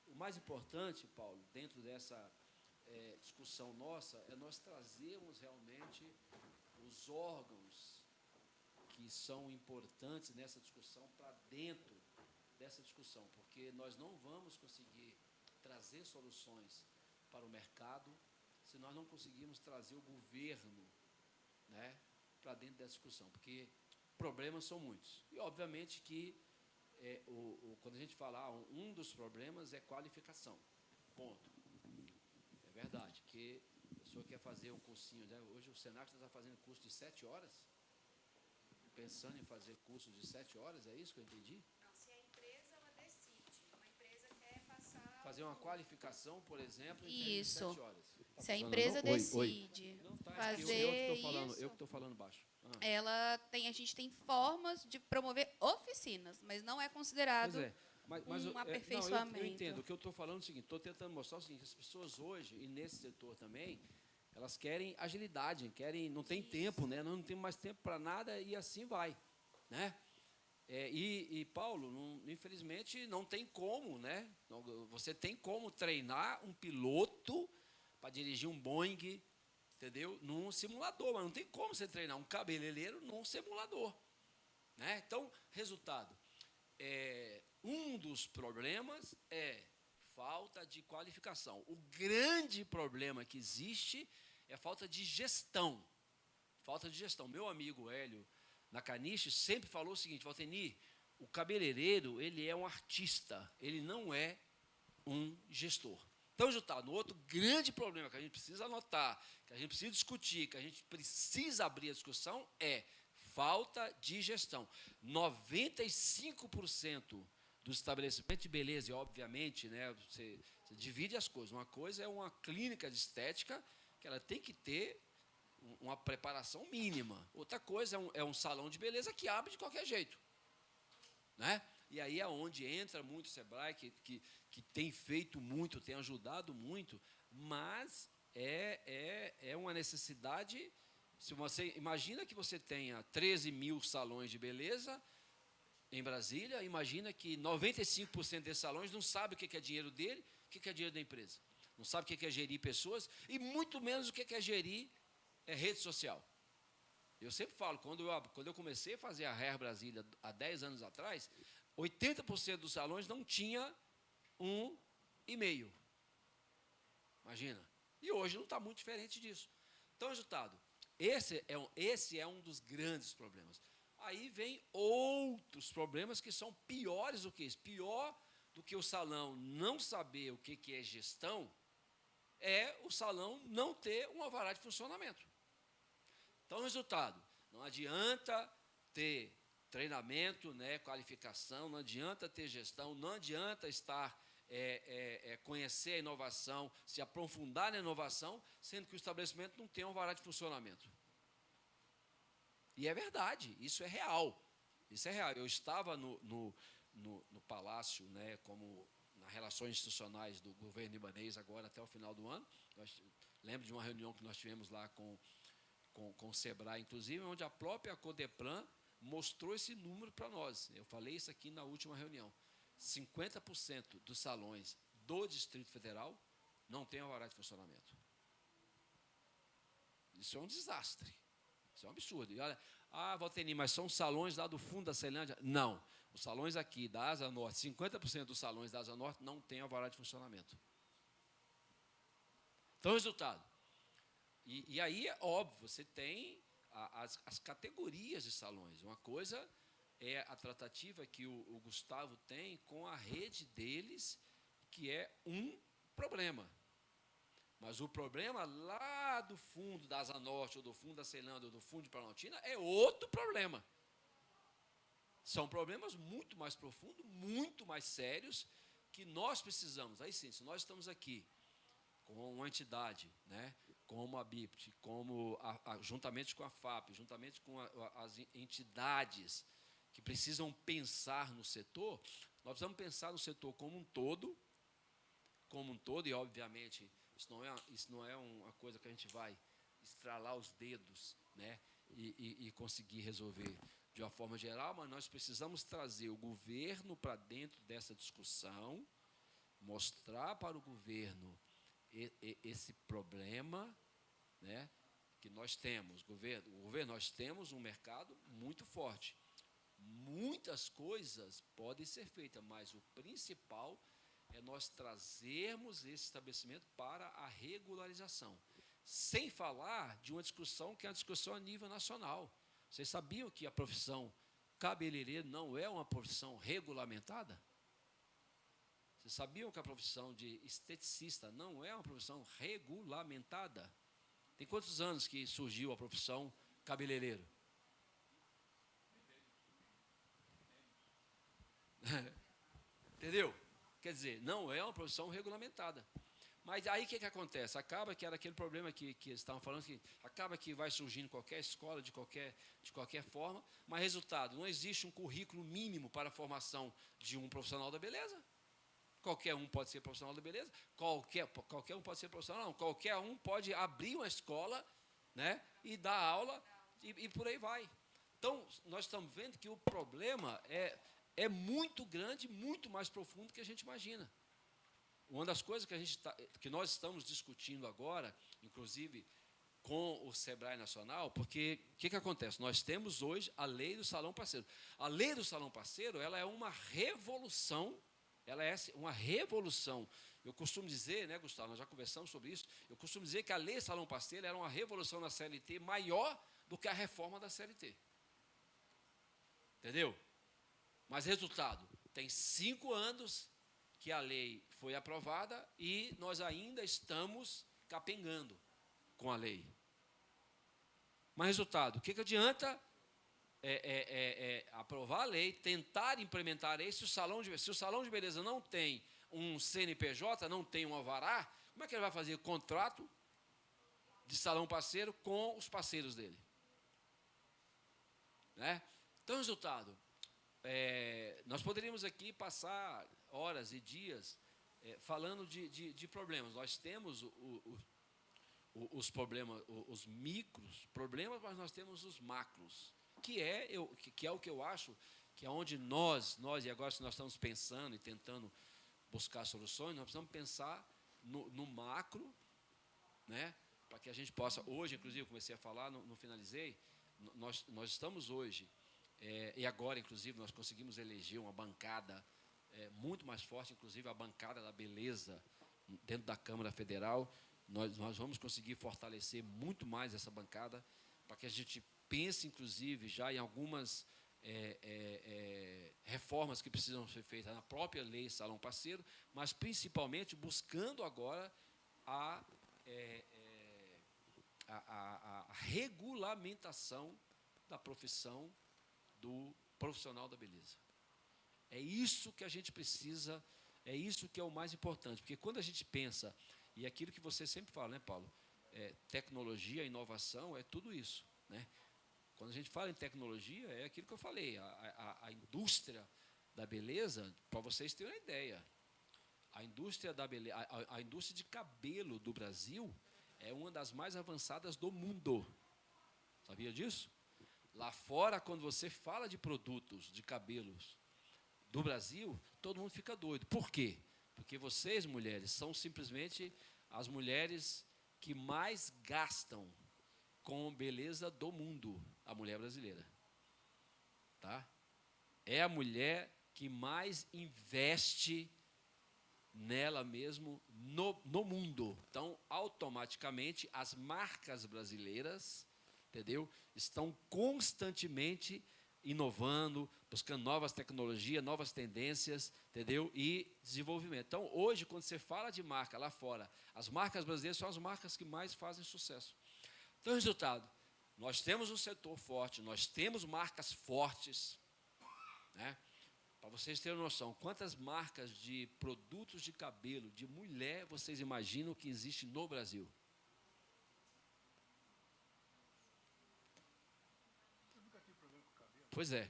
o mais importante, Paulo, dentro dessa discussão nossa, é nós trazermos realmente os órgãos que são importantes nessa discussão para dentro dessa discussão, porque nós não vamos conseguir trazer soluções para o mercado se nós não conseguirmos trazer o governo, né, para dentro dessa discussão, porque problemas são muitos. E, obviamente, que quando a gente fala, um dos problemas é qualificação. Ponto. É verdade, que a pessoa quer fazer um cursinho, né? Hoje o Senac está fazendo curso de 7 horas, pensando em fazer curso de 7 horas, é isso que eu entendi? Não, se a empresa ela decide, uma empresa quer passar... Fazer uma qualificação, por exemplo, em Isso. 7 horas. Se a empresa decide Não, tá, fazer eu que estou falando baixo. a gente tem formas de promover oficinas, mas não é considerado Mas um aperfeiçoamento. eu entendo. O que eu estou falando é o seguinte, estou tentando mostrar o seguinte, as pessoas hoje, e nesse setor também, elas querem agilidade, não tem tempo, né? Não tem mais tempo para nada e assim vai, né? Paulo, infelizmente, não tem como, né? Você tem como treinar um piloto para dirigir um Boeing, entendeu? Num simulador, mas não tem como você treinar um cabeleireiro num simulador, né? Então, resultado, um dos problemas é falta de qualificação. O grande problema que existe é a falta de gestão. Falta de gestão. Meu amigo Hélio Nakanishi sempre falou o seguinte, Valtenir, o cabeleireiro, ele é um artista, ele não é um gestor. Então, resultado, outro grande problema que a gente precisa anotar, que a gente precisa discutir, que a gente precisa abrir a discussão é falta de gestão. 95% dos estabelecimentos de beleza, e obviamente, né, você divide as coisas. Uma coisa é uma clínica de estética, que ela tem que ter uma preparação mínima. Outra coisa é um salão de beleza que abre de qualquer jeito, né? E aí é onde entra muito o Sebrae, que tem feito muito, tem ajudado muito, mas é uma necessidade. Se você imagina que você tenha 13 mil salões de beleza em Brasília, imagina que 95% desses salões não sabe o que é dinheiro dele, o que é dinheiro da empresa. Não sabe o que é gerir pessoas e muito menos o que é gerir rede social. Eu sempre falo, quando eu comecei a fazer a Hair Brasília há 10 anos atrás, 80% dos salões não tinha um e-mail. Imagina. E hoje não está muito diferente disso. Então, resultado, esse é um dos grandes problemas. Aí vem outros problemas que são piores do que isso. Pior do que o salão não saber o que é gestão, é o salão não ter um alvará de funcionamento. Então, resultado, não adianta ter treinamento, né, qualificação, não adianta ter gestão, não adianta conhecer a inovação, se aprofundar na inovação, sendo que o estabelecimento não tem um alvará de funcionamento. E é verdade, isso é real. Isso é real. Eu estava no Palácio, né, como nas relações institucionais do governo libanês agora até o final do ano. Lembro de uma reunião que nós tivemos lá com o Sebrae, inclusive, onde a própria Codeplan mostrou esse número para nós. Eu falei isso aqui na última reunião. 50% dos salões do Distrito Federal não tem alvará de funcionamento. Isso é um desastre. Isso é um absurdo. E olha, Valtenir, mas são salões lá do fundo da Ceilândia? Não. Os salões aqui da Asa Norte, 50% dos salões da Asa Norte não tem alvará de funcionamento. Então, resultado. E aí, é óbvio, você tem as categorias de salões. Uma coisa é a tratativa que o Gustavo tem com a rede deles, que é um problema. Mas o problema lá do fundo da Asa Norte, ou do fundo da Ceilândia, ou do fundo de Planaltina, é outro problema. São problemas muito mais profundos, muito mais sérios, que nós precisamos. Aí sim, se nós estamos aqui com uma entidade, né, como a BIPT, juntamente com a FAP, juntamente com as entidades que precisam pensar no setor, nós precisamos pensar no setor como um todo, e, obviamente, isso não é uma coisa que a gente vai estralar os dedos, né, e conseguir resolver de uma forma geral, mas nós precisamos trazer o governo para dentro dessa discussão, mostrar para o governo esse problema, né, que nós temos. Nós temos um mercado muito forte. Muitas coisas podem ser feitas, mas o principal é nós trazermos esse estabelecimento para a regularização. Sem falar de uma discussão que é uma discussão a nível nacional. Vocês sabiam que a profissão cabeleireiro não é uma profissão regulamentada? Vocês sabiam que a profissão de esteticista não é uma profissão regulamentada? Tem quantos anos que surgiu a profissão cabeleireiro? Entendeu? Quer dizer, não é uma profissão regulamentada. Mas aí o que acontece? Acaba que era aquele problema que eles estavam falando, que acaba que vai surgindo qualquer escola, de qualquer forma, mas resultado, não existe um currículo mínimo para a formação de um profissional da beleza. Qualquer um pode ser profissional da beleza, qualquer um pode ser profissional, não, qualquer um pode abrir uma escola, né, e dar aula, e por aí vai. Então, nós estamos vendo que o problema é muito grande, muito mais profundo do que a gente imagina. Uma das coisas que nós estamos discutindo agora, inclusive com o SEBRAE Nacional, porque o que acontece? Nós temos hoje a lei do salão parceiro. A lei do salão parceiro, ela é uma revolução, Eu costumo dizer, né, Gustavo, nós já conversamos sobre isso, eu costumo dizer que a lei do salão parceiro era uma revolução na CLT maior do que a reforma da CLT. Entendeu? Mas resultado, tem 5 anos que a lei foi aprovada e nós ainda estamos capengando com a lei. Mas resultado, o que adianta aprovar a lei, tentar implementar isso, se o salão de beleza não tem um CNPJ, não tem um alvará, como é que ele vai fazer contrato de salão parceiro com os parceiros dele? Né? Então, resultado, nós poderíamos aqui passar horas e dias falando de problemas. Nós temos os problemas, os micros problemas, mas nós temos os macros, que é o que eu acho que é onde nós, e agora se nós estamos pensando e tentando buscar soluções, nós precisamos pensar no macro, né, para que a gente possa, hoje, inclusive, eu comecei a falar, não finalizei, nós estamos hoje, e agora, inclusive, nós conseguimos eleger uma bancada muito mais forte, inclusive a bancada da beleza dentro da Câmara Federal. Nós vamos conseguir fortalecer muito mais essa bancada, para que a gente pense, inclusive, já em algumas reformas que precisam ser feitas na própria lei Salão Parceiro, mas principalmente buscando agora a regulamentação da profissão do profissional da beleza. É isso que a gente precisa, é isso que é o mais importante, porque quando a gente pensa, e aquilo que você sempre fala, né, Paulo? Tecnologia, inovação, é tudo isso, né? Quando a gente fala em tecnologia, é aquilo que eu falei, a indústria da beleza, para vocês terem uma ideia, a indústria de cabelo do Brasil é uma das mais avançadas do mundo. Sabia disso? Lá fora, quando você fala de produtos de cabelos do Brasil, todo mundo fica doido. Por quê? Porque vocês, mulheres, são simplesmente as mulheres que mais gastam com beleza do mundo, a mulher brasileira. Tá? É a mulher que mais investe nela mesmo no mundo. Então, automaticamente, as marcas brasileiras, entendeu, estão constantemente inovando, buscando novas tecnologias, novas tendências, entendeu? E desenvolvimento. Então, hoje, quando você fala de marca lá fora, as marcas brasileiras são as marcas que mais fazem sucesso. Então, resultado, nós temos um setor forte, nós temos marcas fortes, né? Para vocês terem noção, quantas marcas de produtos de cabelo de mulher vocês imaginam que existe no Brasil? Pois é.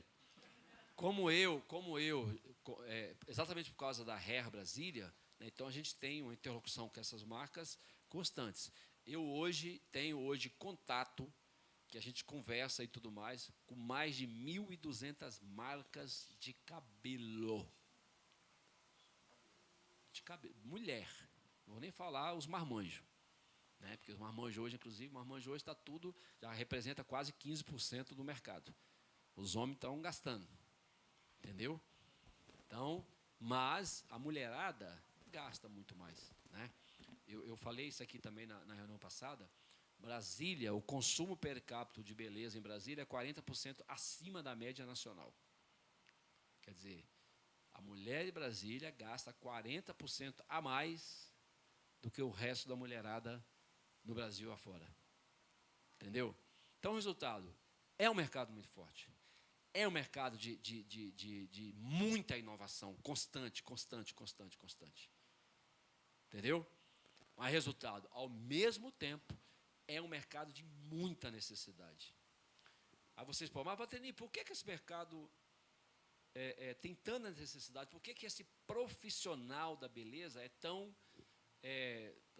Exatamente por causa da Hair Brasília, né, então a gente tem uma interlocução com essas marcas constantes. Eu tenho contato, que a gente conversa e tudo mais, com mais de 1.200 marcas de cabelo. Mulher. Não vou nem falar os marmanjos. Né, porque os marmanjos hoje, inclusive, está tudo, já representa quase 15% do mercado. Os homens estão gastando, entendeu? Então, mas a mulherada gasta muito mais, né? Eu falei isso aqui também na reunião passada. Brasília, o consumo per capita de beleza em Brasília é 40% acima da média nacional. Quer dizer, a mulher de Brasília gasta 40% a mais do que o resto da mulherada no Brasil afora. Entendeu? Então, o resultado é um mercado muito forte. É um mercado de muita inovação, constante. Entendeu? Mas resultado, ao mesmo tempo, é um mercado de muita necessidade. Aí vocês podem, mas Valternir, por que esse mercado tem tanta necessidade? Por que esse profissional da beleza é tão,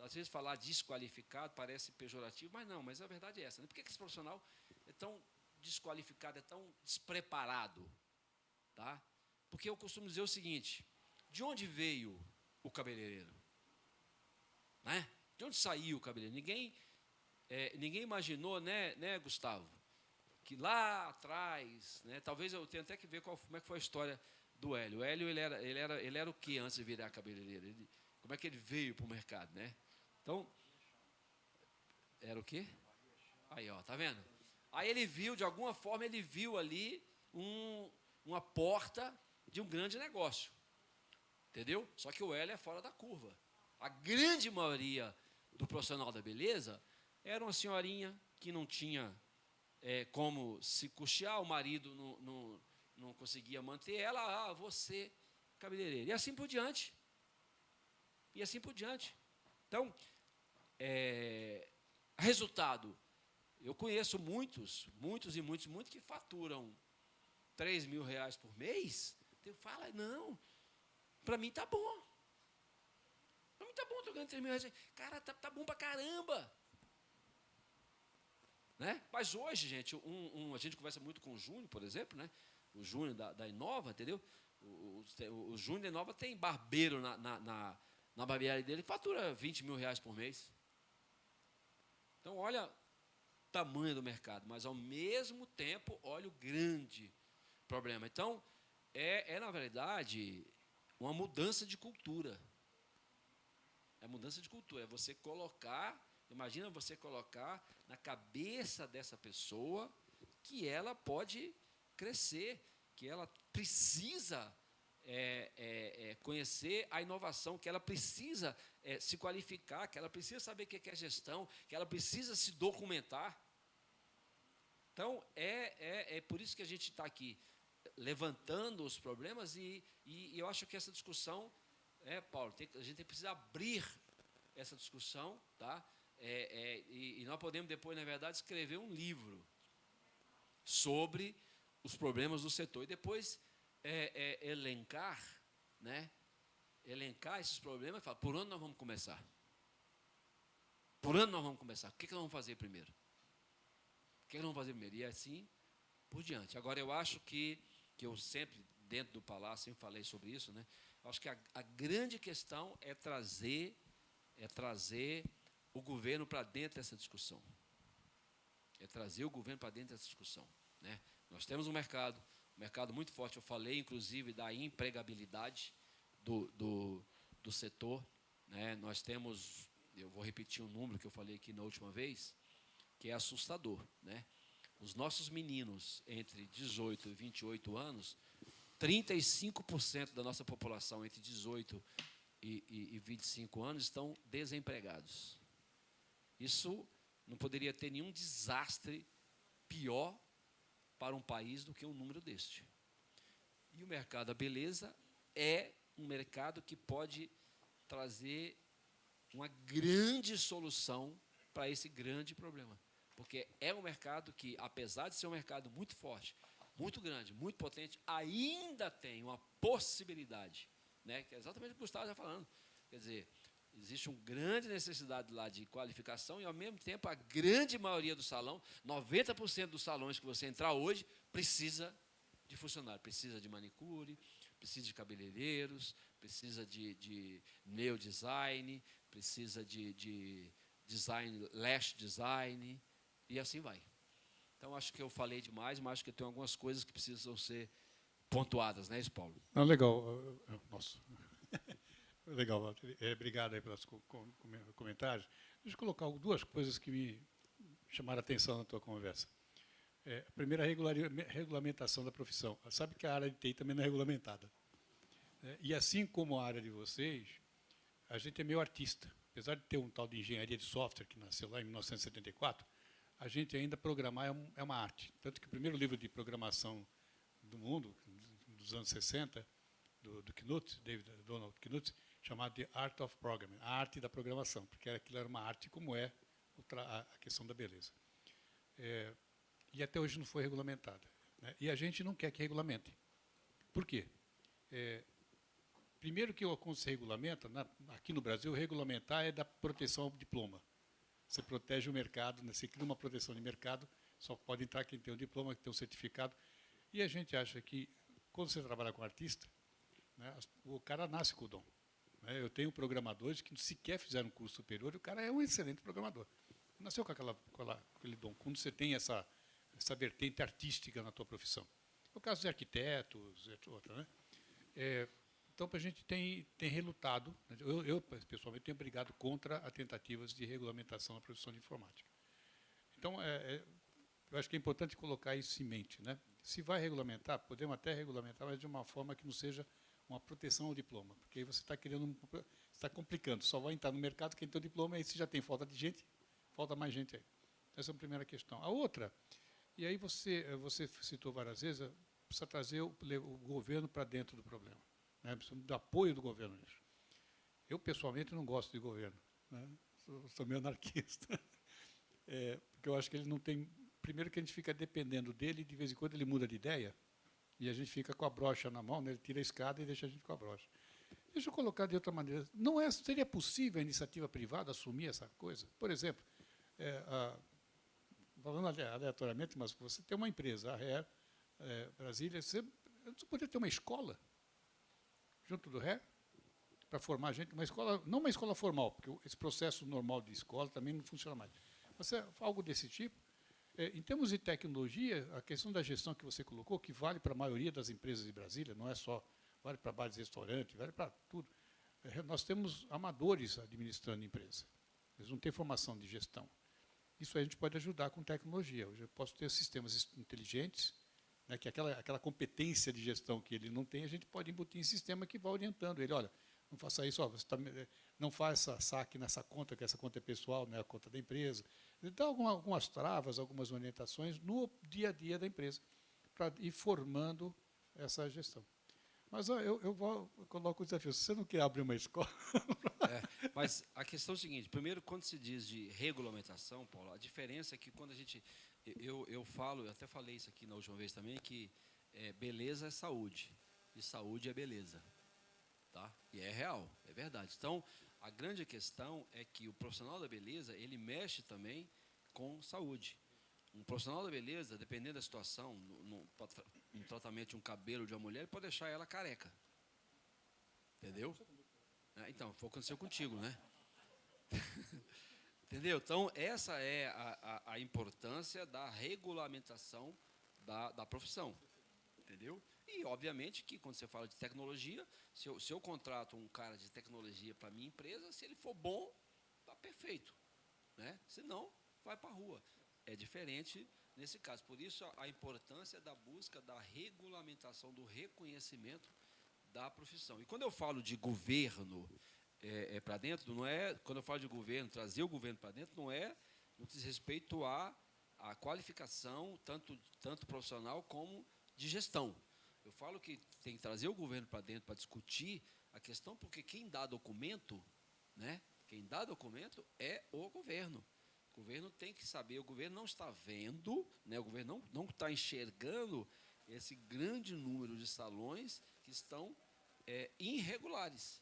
às vezes falar desqualificado parece pejorativo, mas a verdade é essa, né? Por que esse profissional é tão desqualificado, é tão despreparado? Tá? Porque eu costumo dizer o seguinte, de onde veio o cabeleireiro? Né? De onde saiu o cabeleireiro? Ninguém imaginou, né, Gustavo, que lá atrás, né, talvez eu tenha até que ver como é que foi a história do Hélio. O Hélio, ele era o que antes de virar cabeleireiro? Como é que ele veio para o mercado, né? Então, era o quê? Aí, ó, tá vendo? Aí ele viu, de alguma forma, ali uma porta de um grande negócio. Entendeu? Só que o Hélio é fora da curva. A grande maioria do profissional da beleza era uma senhorinha que não tinha como se custear, o marido não conseguia manter ela, você, cabeleireiro. E assim por diante. Então, resultado, eu conheço muitos que faturam 3 mil reais por mês. Eu falo, não, para mim tá bom. Para mim tá bom, estou ganhando 3 mil reais. Cara, tá bom pra caramba. Né? Mas hoje, gente, a gente conversa muito com o Júnior, por exemplo, né? O Júnior da Inova, entendeu? O Júnior da Inova tem barbeiro na barbearia dele, que fatura 20 mil reais por mês. Então, olha o tamanho do mercado, mas ao mesmo tempo, olha o grande problema. Então, na verdade, uma mudança de cultura. É mudança de cultura, é você colocar, imagina você colocar na cabeça dessa pessoa que ela pode crescer, que ela precisa conhecer a inovação, que ela precisa se qualificar, que ela precisa saber o que é gestão, que ela precisa se documentar. Então, é por isso que a gente está aqui levantando os problemas e eu acho que essa discussão, Paulo, a gente precisa abrir essa discussão, tá? E nós podemos depois, na verdade, escrever um livro sobre os problemas do setor e depois elencar, né? Elencar esses problemas e falar, por onde nós vamos começar? Por onde nós vamos começar? O que nós vamos fazer primeiro? E assim por diante. Agora, eu acho que eu sempre, dentro do Palácio, sempre falei sobre isso, né? Eu acho que a grande questão é trazer o governo para dentro dessa discussão. Né? Nós temos um mercado muito forte. Eu falei, inclusive, da empregabilidade do setor. Né? Nós temos, eu vou repetir um número que eu falei aqui na última vez, que é assustador. Né? os nossos meninos entre 18 e 28 anos, 35% da nossa população entre 18 e 25 anos estão desempregados. Isso não poderia ter nenhum desastre pior para um país do que um número deste. E o mercado da beleza é um mercado que pode trazer uma grande solução para esse grande problema. Porque é um mercado que, apesar de ser um mercado muito forte, muito grande, muito potente, ainda tem uma possibilidade, né, que é exatamente o que o Gustavo está falando. Quer dizer, existe uma grande necessidade lá de qualificação e, ao mesmo tempo, a grande maioria do salão, 90% dos salões que você entrar hoje, precisa de funcionário, precisa de manicure, precisa de cabeleireiros, precisa de nail design, precisa de design, lash design, e assim vai. Então, acho que eu falei demais, mas acho que tem algumas coisas que precisam ser pontuadas, né, Paulo? Não, legal. Nossa. Legal, Walter. Obrigado aí pelos comentários. Deixa eu colocar duas coisas que me chamaram a atenção na tua conversa. A primeira, a regulamentação da profissão. Sabe que a área de TI também não é regulamentada. E assim como a área de vocês, a gente é meio artista. Apesar de ter um tal de engenharia de software que nasceu lá em 1974, a gente ainda programar é uma arte. Tanto que o primeiro livro de programação do mundo, dos anos 60, do Knut, Donald Knuth, chamado The Art of Programming, a arte da programação, porque aquilo era uma arte como é a questão da beleza. E até hoje não foi regulamentada, né? E a gente não quer que regulamente. Por quê? Primeiro que quando se regulamenta, aqui no Brasil, regulamentar é da proteção ao diploma. Você protege o mercado, né? Você cria uma proteção de mercado, só pode entrar quem tem o diploma, quem tem o certificado. E a gente acha que, quando você trabalha com artista, né, o cara nasce com o dom. Né? Eu tenho programadores que sequer fizeram um curso superior e o cara é um excelente programador. Nasceu com aquele dom. Quando você tem essa vertente artística na tua profissão. É o caso de arquitetos, etc. Né? Então, a gente tem relutado, eu, pessoalmente, tenho brigado contra as tentativas de regulamentação da profissão de informática. Então, eu acho que é importante colocar isso em mente. Né? Se vai regulamentar, podemos até regulamentar, mas de uma forma que não seja uma proteção ao diploma, porque aí você está está complicando. Só vai entrar no mercado quem tem o diploma, e se já tem falta de gente, falta mais gente aí. Essa é a primeira questão. A outra, e aí você citou várias vezes, precisa trazer o governo para dentro do problema. Né? Precisa do apoio do governo nisso. Eu, pessoalmente, não gosto de governo. Né? Sou meio anarquista. Porque eu acho que ele não tem... Primeiro que a gente fica dependendo dele, e de vez em quando ele muda de ideia, e a gente fica com a brocha na mão, né? Ele tira a escada e deixa a gente com a brocha. Deixa eu colocar de outra maneira. Seria possível a iniciativa privada assumir essa coisa? Por exemplo, falando aleatoriamente, mas você tem uma empresa, a RER, Brasília, você poderia ter uma escola junto do RER para formar gente, uma escola, não uma escola formal, porque esse processo normal de escola também não funciona mais. Mas algo desse tipo. Em termos de tecnologia, a questão da gestão que você colocou, que vale para a maioria das empresas de Brasília, não é só, vale para bares e restaurantes, vale para tudo. Nós temos amadores administrando empresa. Eles não têm formação de gestão. Isso a gente pode ajudar com tecnologia. Hoje eu posso ter sistemas inteligentes, né, que aquela competência de gestão que ele não tem, a gente pode embutir em sistema que vai orientando ele. Olha, não faça isso, não faça saque nessa conta, que essa conta é pessoal, não é a conta da empresa. Dá algumas travas, algumas orientações no dia a dia da empresa, para ir formando essa gestão. Mas eu coloco o desafio. Se você não quer abrir uma escola... Mas a questão é o seguinte, primeiro, quando se diz de regulamentação, Paulo, a diferença é que quando a gente... Eu falo, eu até falei isso aqui na última vez também, que beleza é saúde, e saúde é beleza. Tá? E é real, é verdade. Então, a grande questão é que o profissional da beleza, ele mexe também com saúde. Um profissional da beleza, dependendo da situação, no tratamento de um cabelo de uma mulher, ele pode deixar ela careca. Entendeu? Então, foi o que aconteceu contigo, né? Entendeu? Então, essa é a importância da regulamentação da profissão. Entendeu? E, obviamente, que quando você fala de tecnologia, se eu contrato um cara de tecnologia para a minha empresa, se ele for bom, está perfeito. Né? Se não, vai para a rua. É diferente nesse caso. Por isso, a importância da busca da regulamentação, do reconhecimento da profissão. E quando eu falo de governo para dentro, não é, quando eu falo de governo, trazer o governo para dentro, não diz respeito à qualificação, tanto profissional como de gestão. Eu falo que tem que trazer o governo para dentro para discutir a questão, porque quem dá documento, né, quem dá documento é o governo. O governo tem que saber, o governo não está vendo, né, o governo não está enxergando esse grande número de salões que estão irregulares.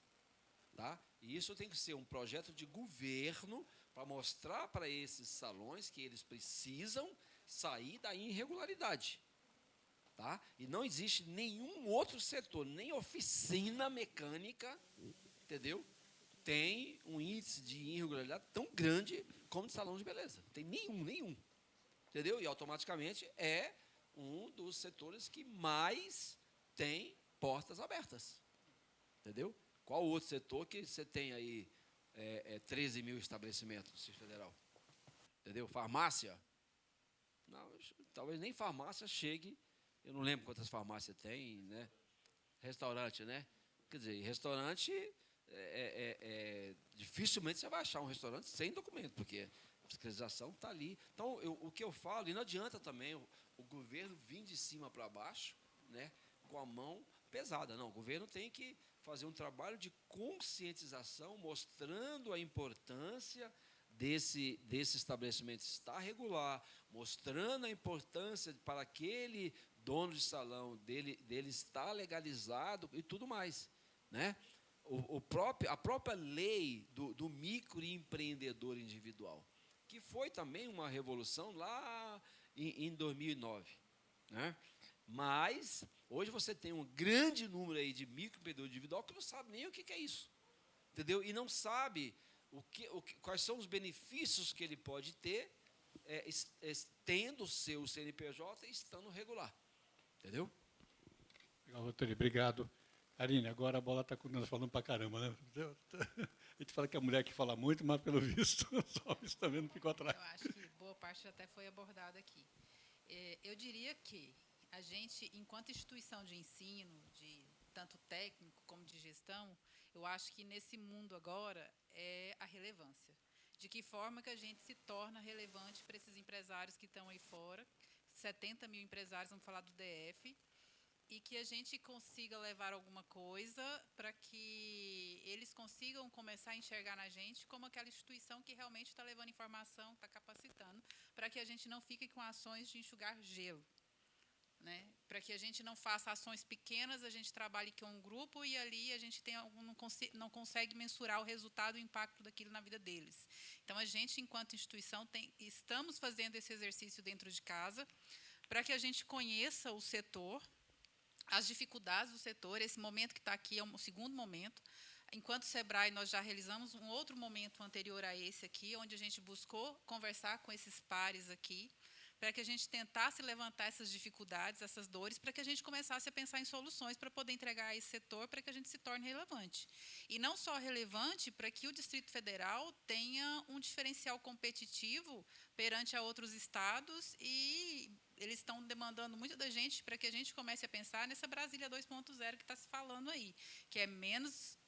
Tá? E isso tem que ser um projeto de governo para mostrar para esses salões que eles precisam sair da irregularidade. Tá? E não existe nenhum outro setor, nem oficina mecânica, entendeu? Tem um índice de irregularidade tão grande como de salão de beleza. Tem nenhum. Entendeu? E automaticamente é um dos setores que mais tem portas abertas. Entendeu? Qual outro setor que você tem aí 13 mil estabelecimentos no Distrito Federal? Entendeu? Farmácia? Não, talvez nem farmácia chegue. Eu não lembro quantas farmácias tem, né? Restaurante, né? Quer dizer, restaurante, dificilmente você vai achar um restaurante sem documento, porque a fiscalização está ali. Então, o que eu falo, e não adianta também o governo vir de cima para baixo, né, com a mão pesada. Não, o governo tem que fazer um trabalho de conscientização, mostrando a importância desse estabelecimento estar regular, mostrando a importância para aquele dono de salão dele estar legalizado e tudo mais, né? A própria lei do microempreendedor individual, que foi também uma revolução lá em 2009, né? Mas hoje você tem um grande número aí de microempreendedor individual que não sabe nem o que é isso, entendeu? E não sabe quais são os benefícios que ele pode ter tendo o seu CNPJ e estando regular. Entendeu? Legal, doutor, obrigado. Aline, agora a bola está com nós falando para caramba, né? A gente fala que é a mulher que fala muito, mas pelo visto, os homens também não ficou atrás. Eu acho que boa parte até foi abordada aqui. Eu diria que a gente, enquanto instituição de ensino, de tanto técnico como de gestão, eu acho que nesse mundo agora é a relevância. De que forma que a gente se torna relevante para esses empresários que estão aí fora, 70 mil empresários, vamos falar do DF, e que a gente consiga levar alguma coisa para que eles consigam começar a enxergar na gente como aquela instituição que realmente está levando informação, está capacitando, para que a gente não fique com ações de enxugar gelo. Né? Para que a gente não faça ações pequenas, a gente trabalhe com um grupo e ali a gente não consegue mensurar o resultado, o impacto daquilo na vida deles. Então, a gente, enquanto instituição, estamos fazendo esse exercício dentro de casa para que a gente conheça o setor, as dificuldades do setor. Esse momento que está aqui é um segundo momento. Enquanto SEBRAE, nós já realizamos um outro momento anterior a esse aqui, onde a gente buscou conversar com esses pares aqui, para que a gente tentasse levantar essas dificuldades, essas dores, para que a gente começasse a pensar em soluções para poder entregar a esse setor, para que a gente se torne relevante. E não só relevante, para que o Distrito Federal tenha um diferencial competitivo perante a outros estados, e eles estão demandando muito da gente para que a gente comece a pensar nessa Brasília 2.0 que está se falando aí, que é menos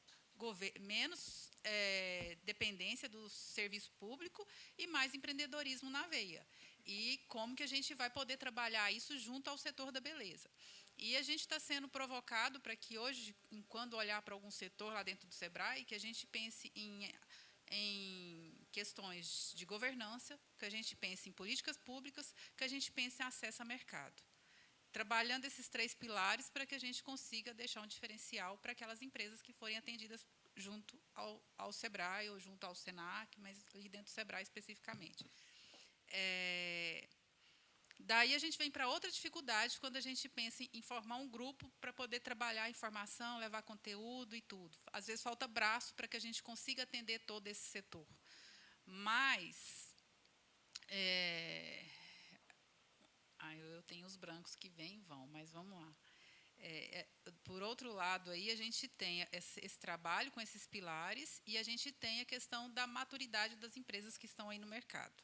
dependência do serviço público e mais empreendedorismo na veia. E como que a gente vai poder trabalhar isso junto ao setor da beleza. E a gente está sendo provocado para que hoje, quando olhar para algum setor lá dentro do SEBRAE, que a gente pense em questões de governança, que a gente pense em políticas públicas, que a gente pense em acesso a mercado. Trabalhando esses 3 pilares para que a gente consiga deixar um diferencial para aquelas empresas que forem atendidas junto ao SEBRAE ou junto ao SENAC, mas ali dentro do SEBRAE especificamente. Daí a gente vem para outra dificuldade quando a gente pensa em formar um grupo para poder trabalhar informação, levar conteúdo e tudo. Às vezes falta braço para que a gente consiga atender todo esse setor. Mas eu tenho os brancos que vêm e vão, mas vamos lá. Por outro lado, aí a gente tem esse trabalho com esses pilares e a gente tem a questão da maturidade das empresas que estão aí no mercado.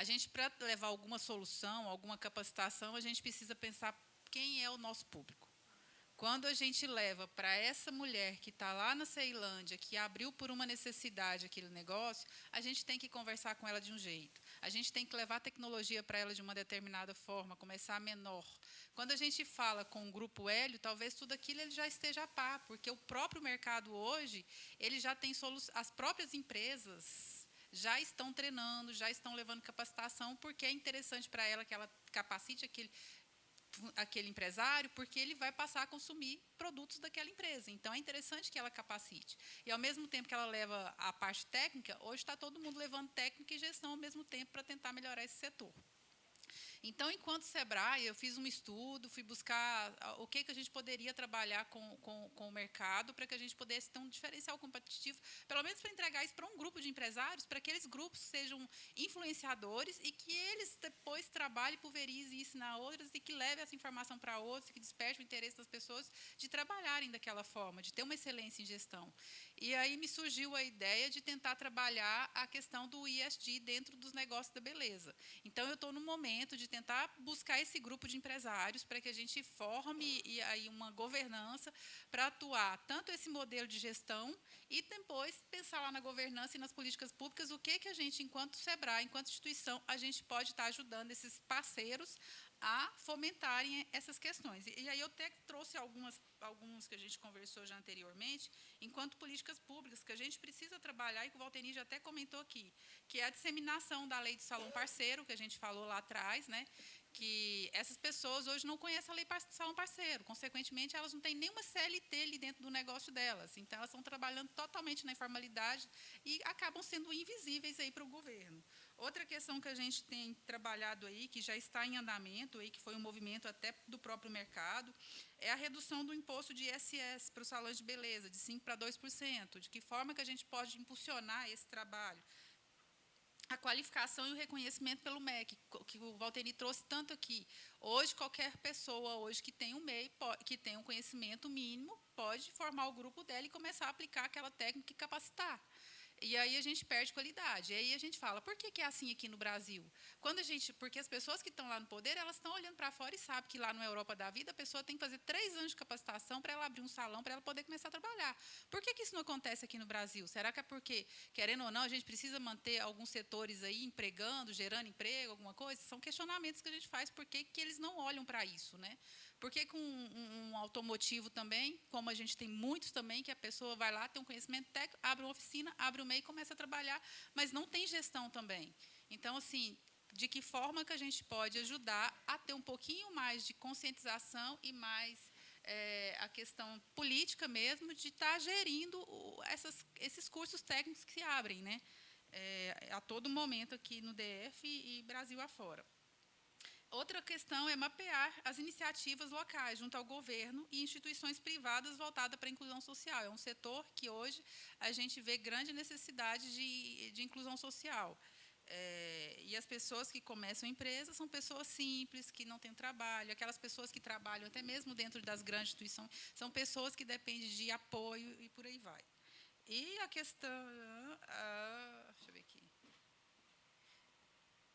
A gente, para levar alguma solução, alguma capacitação, a gente precisa pensar quem é o nosso público. Quando a gente leva para essa mulher que está lá na Ceilândia, que abriu por uma necessidade aquele negócio, a gente tem que conversar com ela de um jeito. A gente tem que levar a tecnologia para ela de uma determinada forma, começar menor. Quando a gente fala com o Grupo Hélio, talvez tudo aquilo ele já esteja a par, porque o próprio mercado hoje, ele já tem as próprias empresas já estão treinando, já estão levando capacitação, porque é interessante para ela que ela capacite aquele empresário, porque ele vai passar a consumir produtos daquela empresa. Então, é interessante que ela capacite. E, ao mesmo tempo que ela leva a parte técnica, hoje está todo mundo levando técnica e gestão ao mesmo tempo para tentar melhorar esse setor. Então, enquanto Sebrae, eu fiz um estudo, fui buscar o que a gente poderia trabalhar com o mercado para que a gente pudesse ter um diferencial competitivo, pelo menos para entregar isso para um grupo de empresários, para que aqueles grupos sejam influenciadores e que eles depois trabalhem, pulverizem e ensinar outras e que levem essa informação para outros, que desperte o interesse das pessoas de trabalharem daquela forma, de ter uma excelência em gestão. E aí me surgiu a ideia de tentar trabalhar a questão do ESG dentro dos negócios da beleza. Então, eu estou no momento de tentar buscar esse grupo de empresários para que a gente forme aí uma governança para atuar tanto esse modelo de gestão e depois pensar lá na governança e nas políticas públicas o que a gente, enquanto Sebrae, enquanto instituição, a gente pode estar ajudando esses parceiros a fomentarem essas questões. E aí eu até trouxe alguns que a gente conversou já anteriormente, enquanto políticas públicas, que a gente precisa trabalhar, e que o Valteni já até comentou aqui, que é a disseminação da lei de salão parceiro, que a gente falou lá atrás, né, que essas pessoas hoje não conhecem a lei de salão parceiro, consequentemente, elas não têm nenhuma CLT ali dentro do negócio delas, então elas estão trabalhando totalmente na informalidade e acabam sendo invisíveis aí para o governo. Outra questão que a gente tem trabalhado aí, que já está em andamento, aí, que foi um movimento até do próprio mercado, é a redução do imposto de ISS para os salões de beleza, de 5% para 2%. De que forma que a gente pode impulsionar esse trabalho? A qualificação e o reconhecimento pelo MEC, que o Valteni trouxe tanto aqui. Hoje, qualquer pessoa hoje que tem um MEI, que tem um conhecimento mínimo, pode formar o grupo dela e começar a aplicar aquela técnica e capacitar. E aí a gente perde qualidade. E aí a gente fala, por que é assim aqui no Brasil? Porque as pessoas que estão lá no poder, elas estão olhando para fora e sabem que lá na Europa da vida, a pessoa tem que fazer 3 anos de capacitação para ela abrir um salão, para ela poder começar a trabalhar. Por que isso não acontece aqui no Brasil? Será que é porque, querendo ou não, a gente precisa manter alguns setores aí empregando, gerando emprego, alguma coisa? São questionamentos que a gente faz, por que eles não olham para isso, né? Porque com um automotivo também, como a gente tem muitos também, que a pessoa vai lá, tem um conhecimento técnico, abre uma oficina, abre o MEI e começa a trabalhar, mas não tem gestão também. Então, assim, de que forma que a gente pode ajudar a ter um pouquinho mais de conscientização e mais a questão política mesmo, de estar gerindo esses cursos técnicos que se abrem, né? A todo momento aqui no DF e Brasil afora. Outra questão é mapear as iniciativas locais junto ao governo e instituições privadas voltadas para a inclusão social. É um setor que hoje a gente vê grande necessidade de inclusão social. E as pessoas que começam empresas são pessoas simples, que não têm trabalho, aquelas pessoas que trabalham até mesmo dentro das grandes instituições, são pessoas que dependem de apoio e por aí vai. E a questão... deixa eu ver aqui.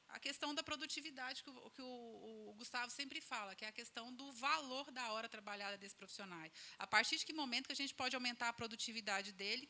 A questão da produtividade que o Gustavo sempre fala, que é a questão do valor da hora trabalhada desses profissionais. A partir de que momento que a gente pode aumentar a produtividade dele,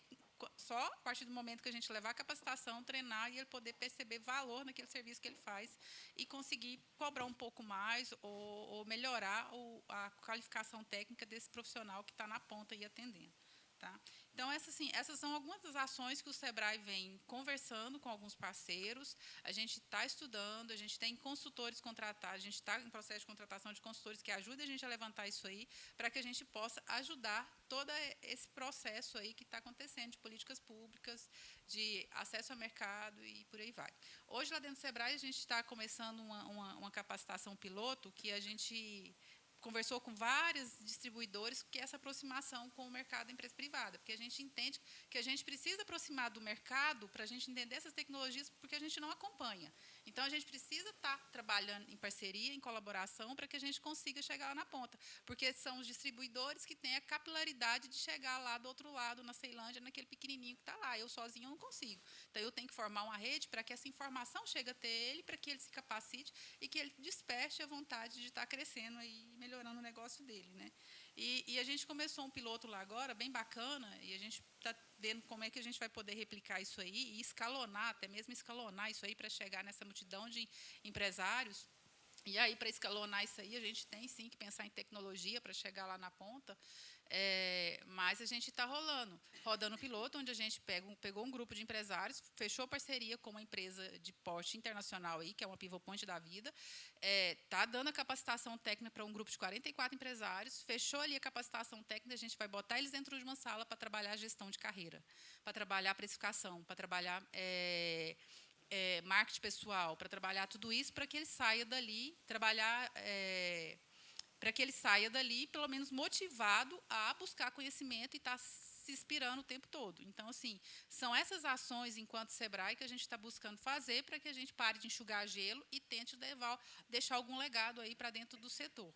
só a partir do momento que a gente levar a capacitação, treinar e ele poder perceber valor naquele serviço que ele faz e conseguir cobrar um pouco mais ou melhorar a qualificação técnica desse profissional que está na ponta e atendendo. Tá? Então, essas são algumas das ações que o Sebrae vem conversando com alguns parceiros. A gente está estudando, a gente tem consultores contratados, a gente está em processo de contratação de consultores que ajudem a gente a levantar isso aí, para que a gente possa ajudar todo esse processo aí que está acontecendo, de políticas públicas, de acesso ao mercado e por aí vai. Hoje, lá dentro do Sebrae, a gente está começando uma capacitação piloto que a gente conversou com vários distribuidores que essa aproximação com o mercado da empresa privada, porque a gente entende que a gente precisa aproximar do mercado para a gente entender essas tecnologias, porque a gente não acompanha. Então, a gente precisa estar trabalhando em parceria, em colaboração, para que a gente consiga chegar lá na ponta, porque são os distribuidores que têm a capilaridade de chegar lá do outro lado, na Ceilândia, naquele pequenininho que está lá. Eu sozinho não consigo. Então, eu tenho que formar uma rede para que essa informação chegue até ele, para que ele se capacite e que ele desperte a vontade de estar crescendo e melhorando o negócio dele, né? E a gente começou um piloto lá agora, bem bacana, e a gente está vendo como é que a gente vai poder replicar isso aí e escalonar, até mesmo escalonar isso aí para chegar nessa multidão de empresários. E aí, para escalonar isso aí, a gente tem, sim, que pensar em tecnologia para chegar lá na ponta, mas a gente está rodando um piloto, onde a gente pegou um grupo de empresários, fechou parceria com uma empresa de porte internacional, aí, que é uma Pivot Point da vida, está dando a capacitação técnica para um grupo de 44 empresários, fechou ali a capacitação técnica, a gente vai botar eles dentro de uma sala para trabalhar a gestão de carreira, para trabalhar a precificação, para trabalhar marketing pessoal, para trabalhar tudo isso, para que ele saia dali, para que ele saia dali, pelo menos motivado a buscar conhecimento e estar se inspirando o tempo todo. Então, assim, são essas ações, enquanto Sebrae, que a gente está buscando fazer para que a gente pare de enxugar gelo e tente deixar algum legado aí para dentro do setor.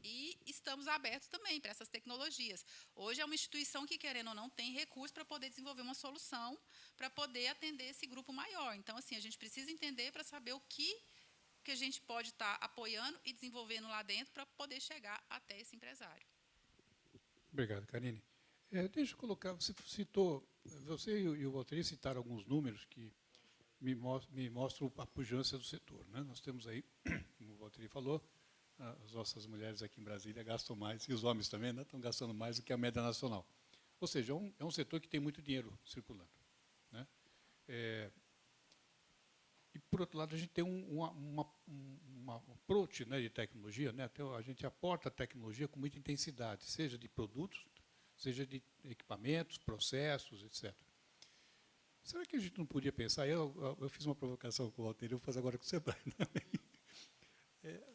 E estamos abertos também para essas tecnologias. Hoje é uma instituição que, querendo ou não, tem recursos para poder desenvolver uma solução para poder atender esse grupo maior. Então, assim, a gente precisa entender para saber o que a gente pode estar apoiando e desenvolvendo lá dentro para poder chegar até esse empresário. Obrigado, Karine. Deixa eu colocar, você citou, você e o Valtteri citaram alguns números que me mostram a pujança do setor, né? Nós temos aí, como o Valtteri falou, as nossas mulheres aqui em Brasília gastam mais, e os homens também, né, estão gastando mais do que a média nacional. Ou seja, é um setor que tem muito dinheiro circulando, né? E, por outro lado, a gente tem uma approach, né, de tecnologia, né? A gente aporta a tecnologia com muita intensidade, seja de produtos, seja de equipamentos, processos, etc. Será que a gente não podia pensar, eu fiz uma provocação com o Valtteri, eu vou fazer agora com o Sebrae também.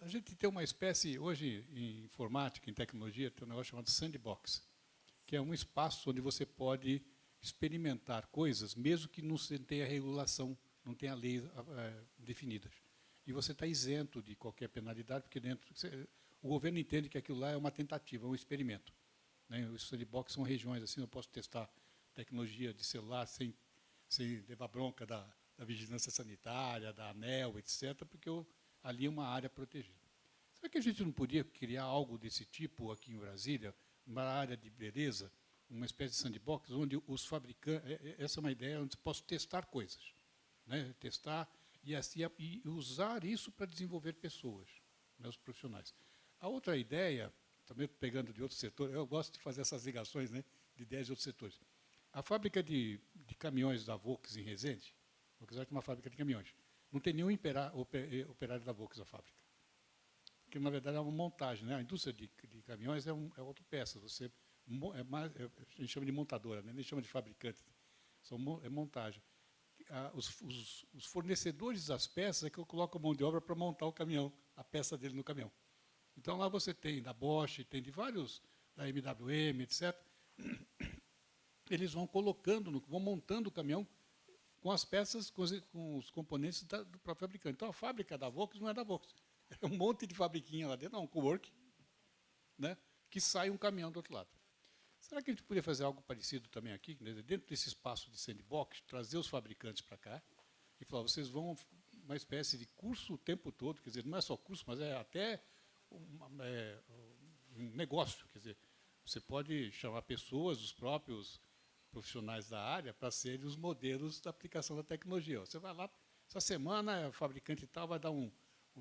A gente tem uma espécie, hoje, em informática, em tecnologia, tem um negócio chamado sandbox, que é um espaço onde você pode experimentar coisas, mesmo que não se tenha regulação, não tenha leis definidas. E você está isento de qualquer penalidade, porque o governo entende que aquilo lá é uma tentativa, é um experimento, né? Os sandbox são regiões assim, eu posso testar tecnologia de celular sem levar bronca da vigilância sanitária, da ANEEL, etc., porque ali é uma área protegida. Será que a gente não podia criar algo desse tipo aqui em Brasília, uma área de beleza, uma espécie de sandbox, onde os fabricantes... Essa é uma ideia onde eu posso testar coisas, né? Testar e usar isso para desenvolver pessoas, né, os profissionais. A outra ideia, também pegando de outro setor, eu gosto de fazer essas ligações, né, de ideias de outros setores. A fábrica de caminhões da Volks em Resende, Volkswagen tem uma fábrica de caminhões, não tem nenhum operário da Volks na fábrica. Porque, na verdade, é uma montagem, né? A indústria de caminhões é autopeça. A gente chama de montadora, né? Nem chama de fabricante. É montagem. Os fornecedores das peças é que colocam mão de obra para montar o caminhão, a peça dele no caminhão. Então, lá você tem da Bosch, tem de vários, da MWM, etc. Eles vão vão montando o caminhão com as peças, com os componentes do próprio fabricante. Então, a fábrica da Volks não é da Volks. É um monte de fabriquinha lá dentro, um coworking, né, que sai um caminhão do outro lado. Será que a gente poderia fazer algo parecido também aqui, né, dentro desse espaço de sandbox, trazer os fabricantes para cá e falar, vocês vão uma espécie de curso o tempo todo, quer dizer, não é só curso, mas é até um negócio, quer dizer, você pode chamar pessoas, os próprios profissionais da área, para serem os modelos da aplicação da tecnologia. Você vai lá, essa semana, o fabricante tal vai dar um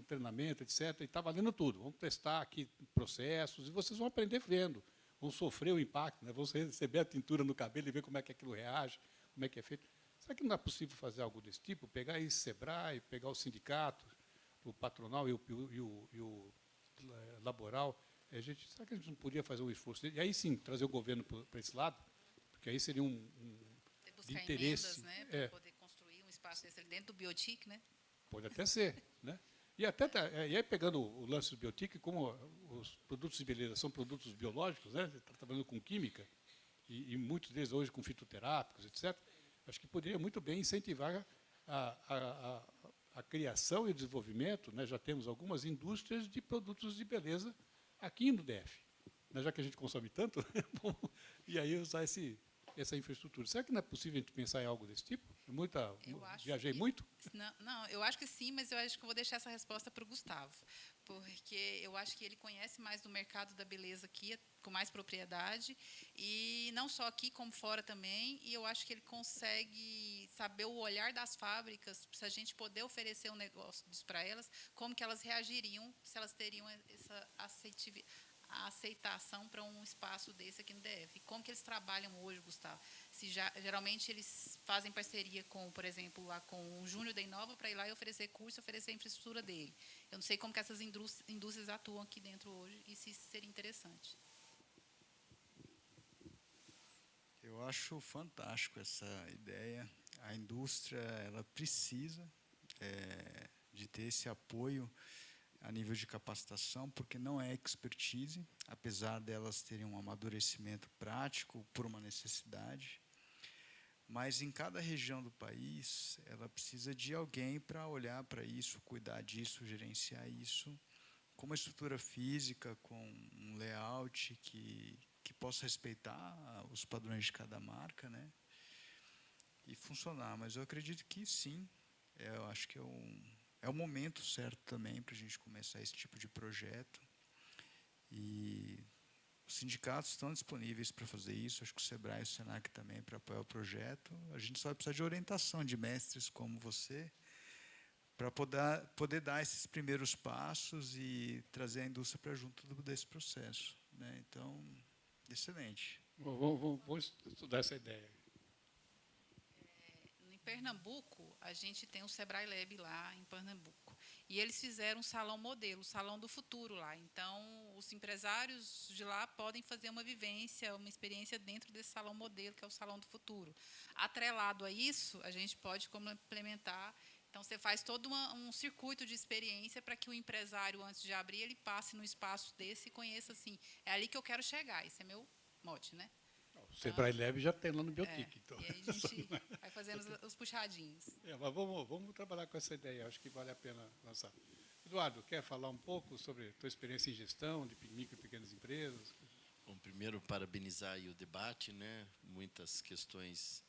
treinamento, etc., e está valendo tudo. Vamos testar aqui processos, e vocês vão aprender vendo, vão sofrer o impacto, né? Vão receber a tintura no cabelo e ver como é que aquilo reage, como é que é feito. Será que não é possível fazer algo desse tipo? Pegar esse Sebrae, pegar o sindicato, o patronal e o laboral, será que a gente não podia fazer um esforço? E aí sim, trazer o governo para esse lado, porque aí seria de interesse. Emendas, né, para poder construir um espaço desse dentro do Biotic, né? Pode até ser, né? E até e aí pegando o lance do Biotic, como os produtos de beleza são produtos biológicos, né? Você está trabalhando com química, e muitos deles hoje com fitoterápicos, etc., acho que poderia muito bem incentivar a criação e o desenvolvimento, né? Já temos algumas indústrias de produtos de beleza aqui no DF, né? Já que a gente consome tanto, e aí usar essa infraestrutura. Será que não é possível a gente pensar em algo desse tipo? Viajei muito? Não, eu acho que sim, mas eu acho que eu vou deixar essa resposta para o Gustavo, porque eu acho que ele conhece mais do mercado da beleza aqui, com mais propriedade, e não só aqui, como fora também, e eu acho que ele consegue saber o olhar das fábricas, se a gente poder oferecer um negócio disso para elas, como que elas reagiriam, se elas teriam a aceitação para um espaço desse aqui no DF. E como que eles trabalham hoje, Gustavo? Geralmente eles fazem parceria com, por exemplo, lá com o Júnior da Inova para ir lá e oferecer curso, oferecer a infraestrutura dele. Eu não sei como que essas indústrias atuam aqui dentro hoje e se isso seria interessante. Eu acho fantástico essa ideia. A indústria ela precisa de ter esse apoio a nível de capacitação, porque não é expertise, apesar delas terem um amadurecimento prático por uma necessidade. Mas em cada região do país, ela precisa de alguém para olhar para isso, cuidar disso, gerenciar isso, com uma estrutura física, com um layout que possa respeitar os padrões de cada marca, né? E funcionar. Mas eu acredito que sim, eu acho que é o momento certo também para a gente começar esse tipo de projeto. E os sindicatos estão disponíveis para fazer isso, acho que o SEBRAE e o SENAC também para apoiar o projeto. A gente só vai precisar de orientação de mestres como você para poder dar esses primeiros passos e trazer a indústria para junto desse processo, né? Então, excelente. Vou estudar essa ideia. Em Pernambuco, a gente tem o Sebrae Lab lá em Pernambuco. E eles fizeram um salão modelo, o Salão do Futuro lá. Então, os empresários de lá podem fazer uma vivência, uma experiência dentro desse salão modelo, que é o Salão do Futuro. Atrelado a isso, a gente pode complementar. Então, você faz todo um circuito de experiência para que o empresário, antes de abrir, ele passe no espaço desse e conheça, assim, é ali que eu quero chegar. Esse é meu mote, né? O Sebrae Lab já tem lá no Biotic. Então. E aí a gente vai fazendo os puxadinhos. Mas vamos trabalhar com essa ideia, acho que vale a pena lançar. Eduardo, quer falar um pouco sobre a tua experiência em gestão de micro e pequenas empresas? Bom, primeiro, parabenizar aí o debate, né? Muitas questões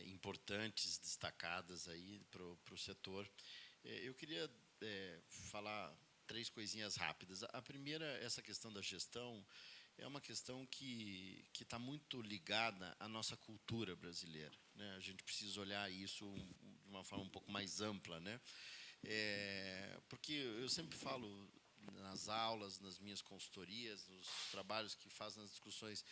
importantes, destacadas aí para o setor. Eu queria falar 3 coisinhas rápidas. A primeira, essa questão da gestão, é uma questão que está muito ligada à nossa cultura brasileira, né? A gente precisa olhar isso de uma forma um pouco mais ampla, né? Porque eu sempre falo nas aulas, nas minhas consultorias, nos trabalhos que faço, nas discussões,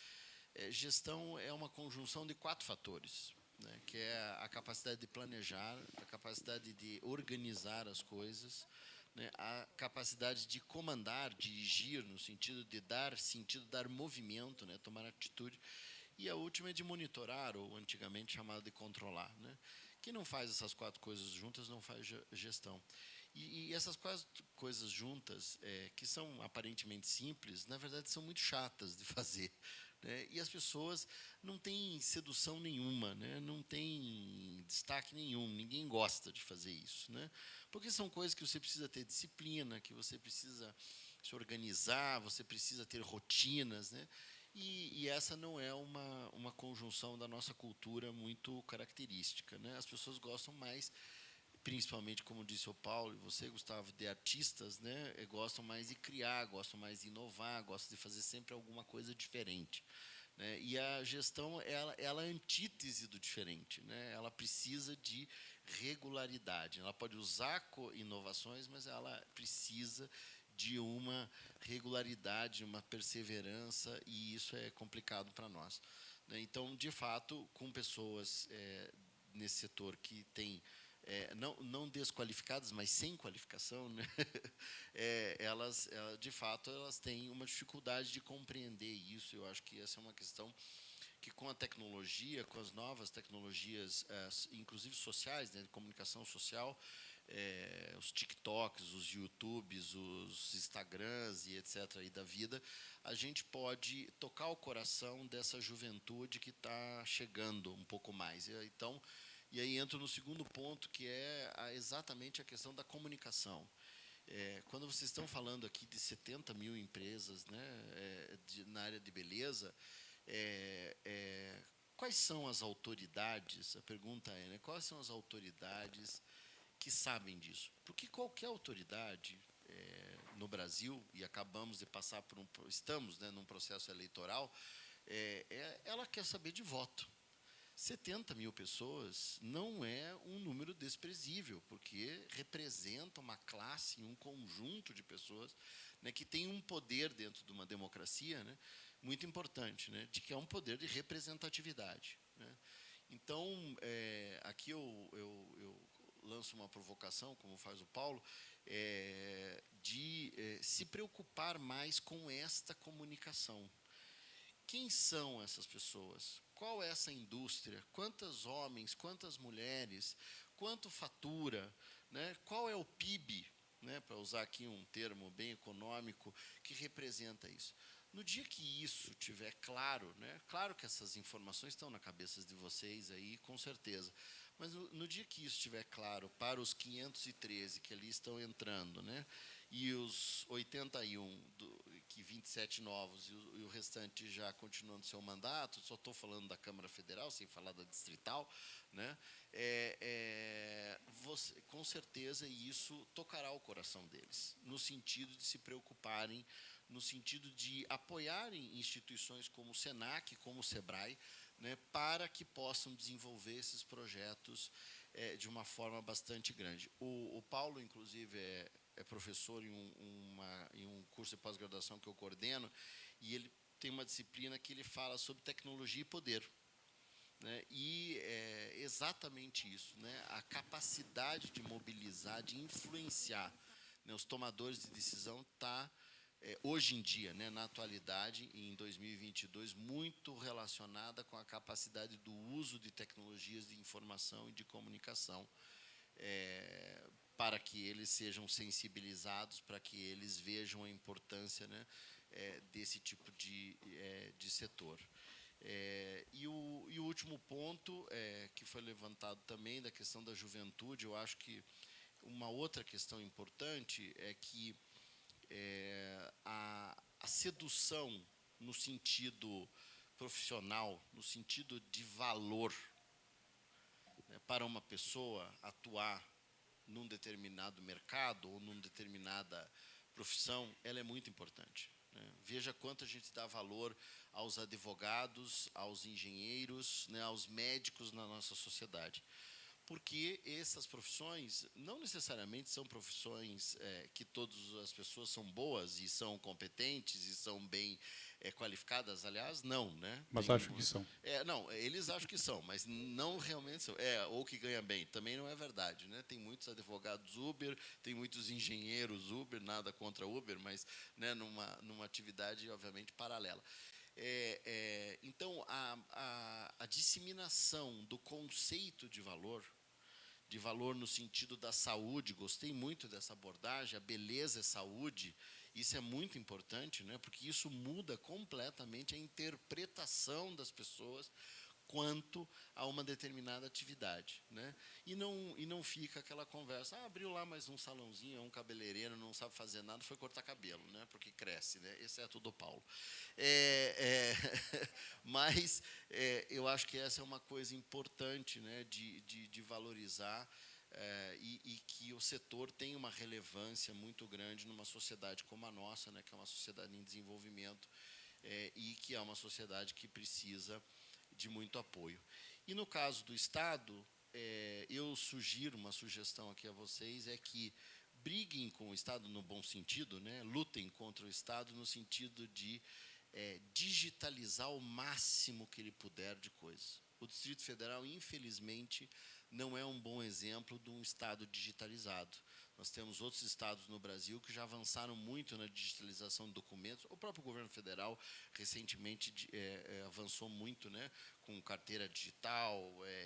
gestão é uma conjunção de 4 fatores, né? Que é a capacidade de planejar, a capacidade de organizar as coisas, né, a capacidade de comandar, dirigir, no sentido de dar sentido, dar movimento, né, tomar atitude, e a última é de monitorar, ou antigamente chamado de controlar, né. Quem não faz essas 4 coisas juntas não faz gestão. E essas 4 coisas juntas, que são aparentemente simples, na verdade são muito chatas de fazer, né? E as pessoas não têm sedução nenhuma, né? Não têm destaque nenhum, ninguém gosta de fazer isso, né? Porque são coisas que você precisa ter disciplina, que você precisa se organizar, você precisa ter rotinas, né? E essa não é uma conjunção da nossa cultura muito característica, né? As pessoas gostam mais, principalmente, como disse o Paulo e você, Gustavo, de artistas, né? Gostam mais de criar, gostam mais de inovar, gostam de fazer sempre alguma coisa diferente, né? E a gestão, ela é a antítese do diferente, né? Ela precisa de regularidade. Ela pode usar inovações, mas ela precisa de uma regularidade, uma perseverança, e isso é complicado para nós, né? Então, de fato, com pessoas nesse setor que têm não desqualificadas, mas sem qualificação, né? Elas, de fato, elas têm uma dificuldade de compreender isso. Eu acho que essa é uma questão que, com a tecnologia, com as novas tecnologias, inclusive sociais, né, de comunicação social, os TikToks, os YouTubes, os Instagrams e etc. aí da vida, a gente pode tocar o coração dessa juventude que está chegando um pouco mais. Então, e aí entro no segundo ponto, que é exatamente a questão da comunicação. Quando vocês estão falando aqui de 70 mil empresas, né, na área de beleza, quais são as autoridades? A pergunta é, né, quais são as autoridades que sabem disso? Porque qualquer autoridade no Brasil, e acabamos de passar estamos, né, num processo eleitoral, ela quer saber de voto. 70 mil pessoas não é um número desprezível, porque representa uma classe, um conjunto de pessoas, né, que tem um poder dentro de uma democracia, né, muito importante, né, de que é um poder de representatividade, né. Então, aqui eu lanço uma provocação, como faz o Paulo, de se preocupar mais com esta comunicação. Quem são essas pessoas? Qual é essa indústria? Quantos homens, quantas mulheres, quanto fatura, né? Qual é o PIB, né, para usar aqui um termo bem econômico, que representa isso? No dia que isso estiver claro, né, claro que essas informações estão na cabeça de vocês aí, com certeza, mas no dia que isso estiver claro para os 513 que ali estão entrando, né, e os 81, que 27 novos, e o restante já continuando seu mandato, só estou falando da Câmara Federal, sem falar da distrital, né, com certeza isso tocará o coração deles, no sentido de se preocuparem, no sentido de apoiarem instituições como o SENAC, como o SEBRAE, né, para que possam desenvolver esses projetos de uma forma bastante grande. O Paulo, inclusive, é professor em um curso de pós-graduação que eu coordeno, e ele tem uma disciplina que ele fala sobre tecnologia e poder, né, e é exatamente isso, né, a capacidade de mobilizar, de influenciar, né, os tomadores de decisão está, hoje em dia, né, na atualidade, em 2022, muito relacionada com a capacidade do uso de tecnologias de informação e de comunicação, para que eles sejam sensibilizados, para que eles vejam a importância, né, desse tipo de setor. E o último ponto, que foi levantado também, da questão da juventude, eu acho que uma outra questão importante é que a sedução no sentido profissional, no sentido de valor, né, para uma pessoa atuar num determinado mercado ou numa determinada profissão, ela é muito importante, né? Veja quanto a gente dá valor aos advogados, aos engenheiros, né, aos médicos na nossa sociedade. Porque essas profissões não necessariamente são profissões que todas as pessoas são boas e são competentes e são bem qualificadas, aliás, não, né? Mas acho que são. Não, eles acham que são, mas não realmente são. Ou que ganham bem, também não é verdade, né? Tem muitos advogados Uber, tem muitos engenheiros Uber, nada contra Uber, mas, né, numa atividade, obviamente, paralela. Então, a disseminação do conceito de valor no sentido da saúde, gostei muito dessa abordagem, a beleza é saúde, isso é muito importante, né, porque isso muda completamente a interpretação das pessoas quanto a uma determinada atividade, né? E não fica aquela conversa, abriu lá mais um salãozinho, um cabeleireiro, não sabe fazer nada, foi cortar cabelo, né? Porque cresce, né? Exceto do Paulo. Mas eu acho que essa é uma coisa importante, né, de valorizar, e que o setor tem uma relevância muito grande numa sociedade como a nossa, né, que é uma sociedade em desenvolvimento, e que é uma sociedade que precisa de muito apoio. E no caso do Estado, eu sugiro, uma sugestão aqui a vocês, é que briguem com o Estado no bom sentido, né? Lutem contra o Estado no sentido de digitalizar o máximo que ele puder de coisas. O Distrito Federal, infelizmente, não é um bom exemplo de um Estado digitalizado. Nós temos outros estados no Brasil que já avançaram muito na digitalização de documentos. O próprio governo federal, recentemente, avançou muito, né, com carteira digital,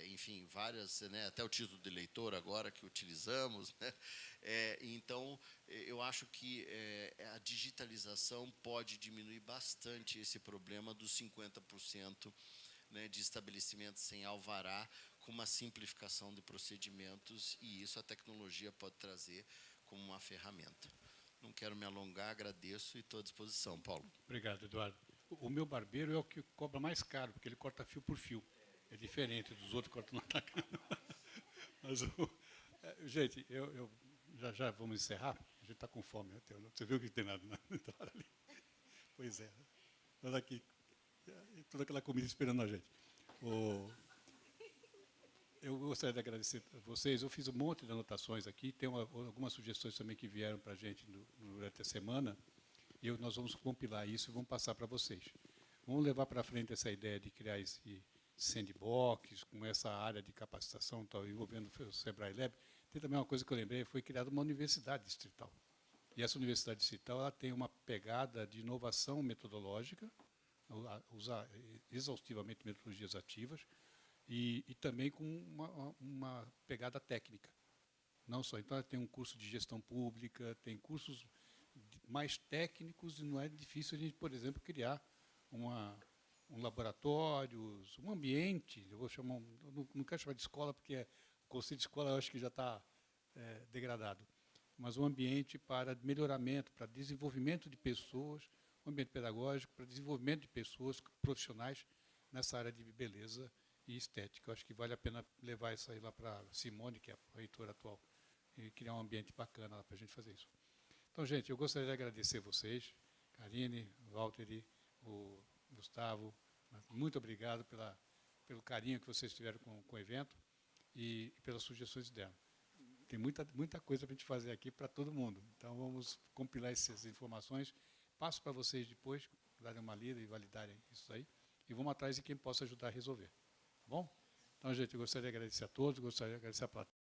enfim, várias, né, até o título de eleitor agora que utilizamos, né? Então, eu acho que a digitalização pode diminuir bastante esse problema dos 50%, né, de estabelecimentos sem alvará, com uma simplificação de procedimentos, e isso a tecnologia pode trazer como uma ferramenta. Não quero me alongar, agradeço e estou à disposição. Paulo. Obrigado, Eduardo. O meu barbeiro é o que cobra mais caro, porque ele corta fio por fio. É diferente dos outros que cortam no atacado. Mas, gente, eu já vamos encerrar. A gente está com fome. Né? Você viu que não tem nada na entrada ali? Pois é. Olha aqui. Toda aquela comida esperando a gente. Eu gostaria de agradecer a vocês. Eu fiz um monte de anotações aqui. Tem algumas sugestões também que vieram para a gente durante a semana. E nós vamos compilar isso e vamos passar para vocês. Vamos levar para frente essa ideia de criar esse sandbox, com essa área de capacitação, tal, envolvendo o Sebrae Lab. Tem também uma coisa que eu lembrei, foi criada uma universidade distrital. E essa universidade distrital ela tem uma pegada de inovação metodológica, usar exaustivamente metodologias ativas, e também com uma pegada técnica. Não só, então ela tem um curso de gestão pública, tem cursos mais técnicos, e não é difícil a gente, por exemplo, criar um laboratório, um ambiente, eu vou chamar, não quero chamar de escola, porque o conceito de escola eu acho que já está degradado, mas um ambiente para melhoramento, para desenvolvimento de pessoas, um ambiente pedagógico para desenvolvimento de pessoas profissionais nessa área de beleza e estética. Eu acho que vale a pena levar isso aí lá para Simone, que é a reitora atual, e criar um ambiente bacana para a gente fazer isso. Então, gente, eu gostaria de agradecer vocês, Karine, Valtteri, o Gustavo, muito obrigado pelo carinho que vocês tiveram com o evento e pelas sugestões deram. Tem muita coisa para a gente fazer aqui para todo mundo. Então, vamos compilar essas informações. Passo para vocês depois, darem uma lida e validarem isso aí. E vamos atrás de quem possa ajudar a resolver. Tá bom? Então, gente, eu gostaria de agradecer a todos, gostaria de agradecer a plateia.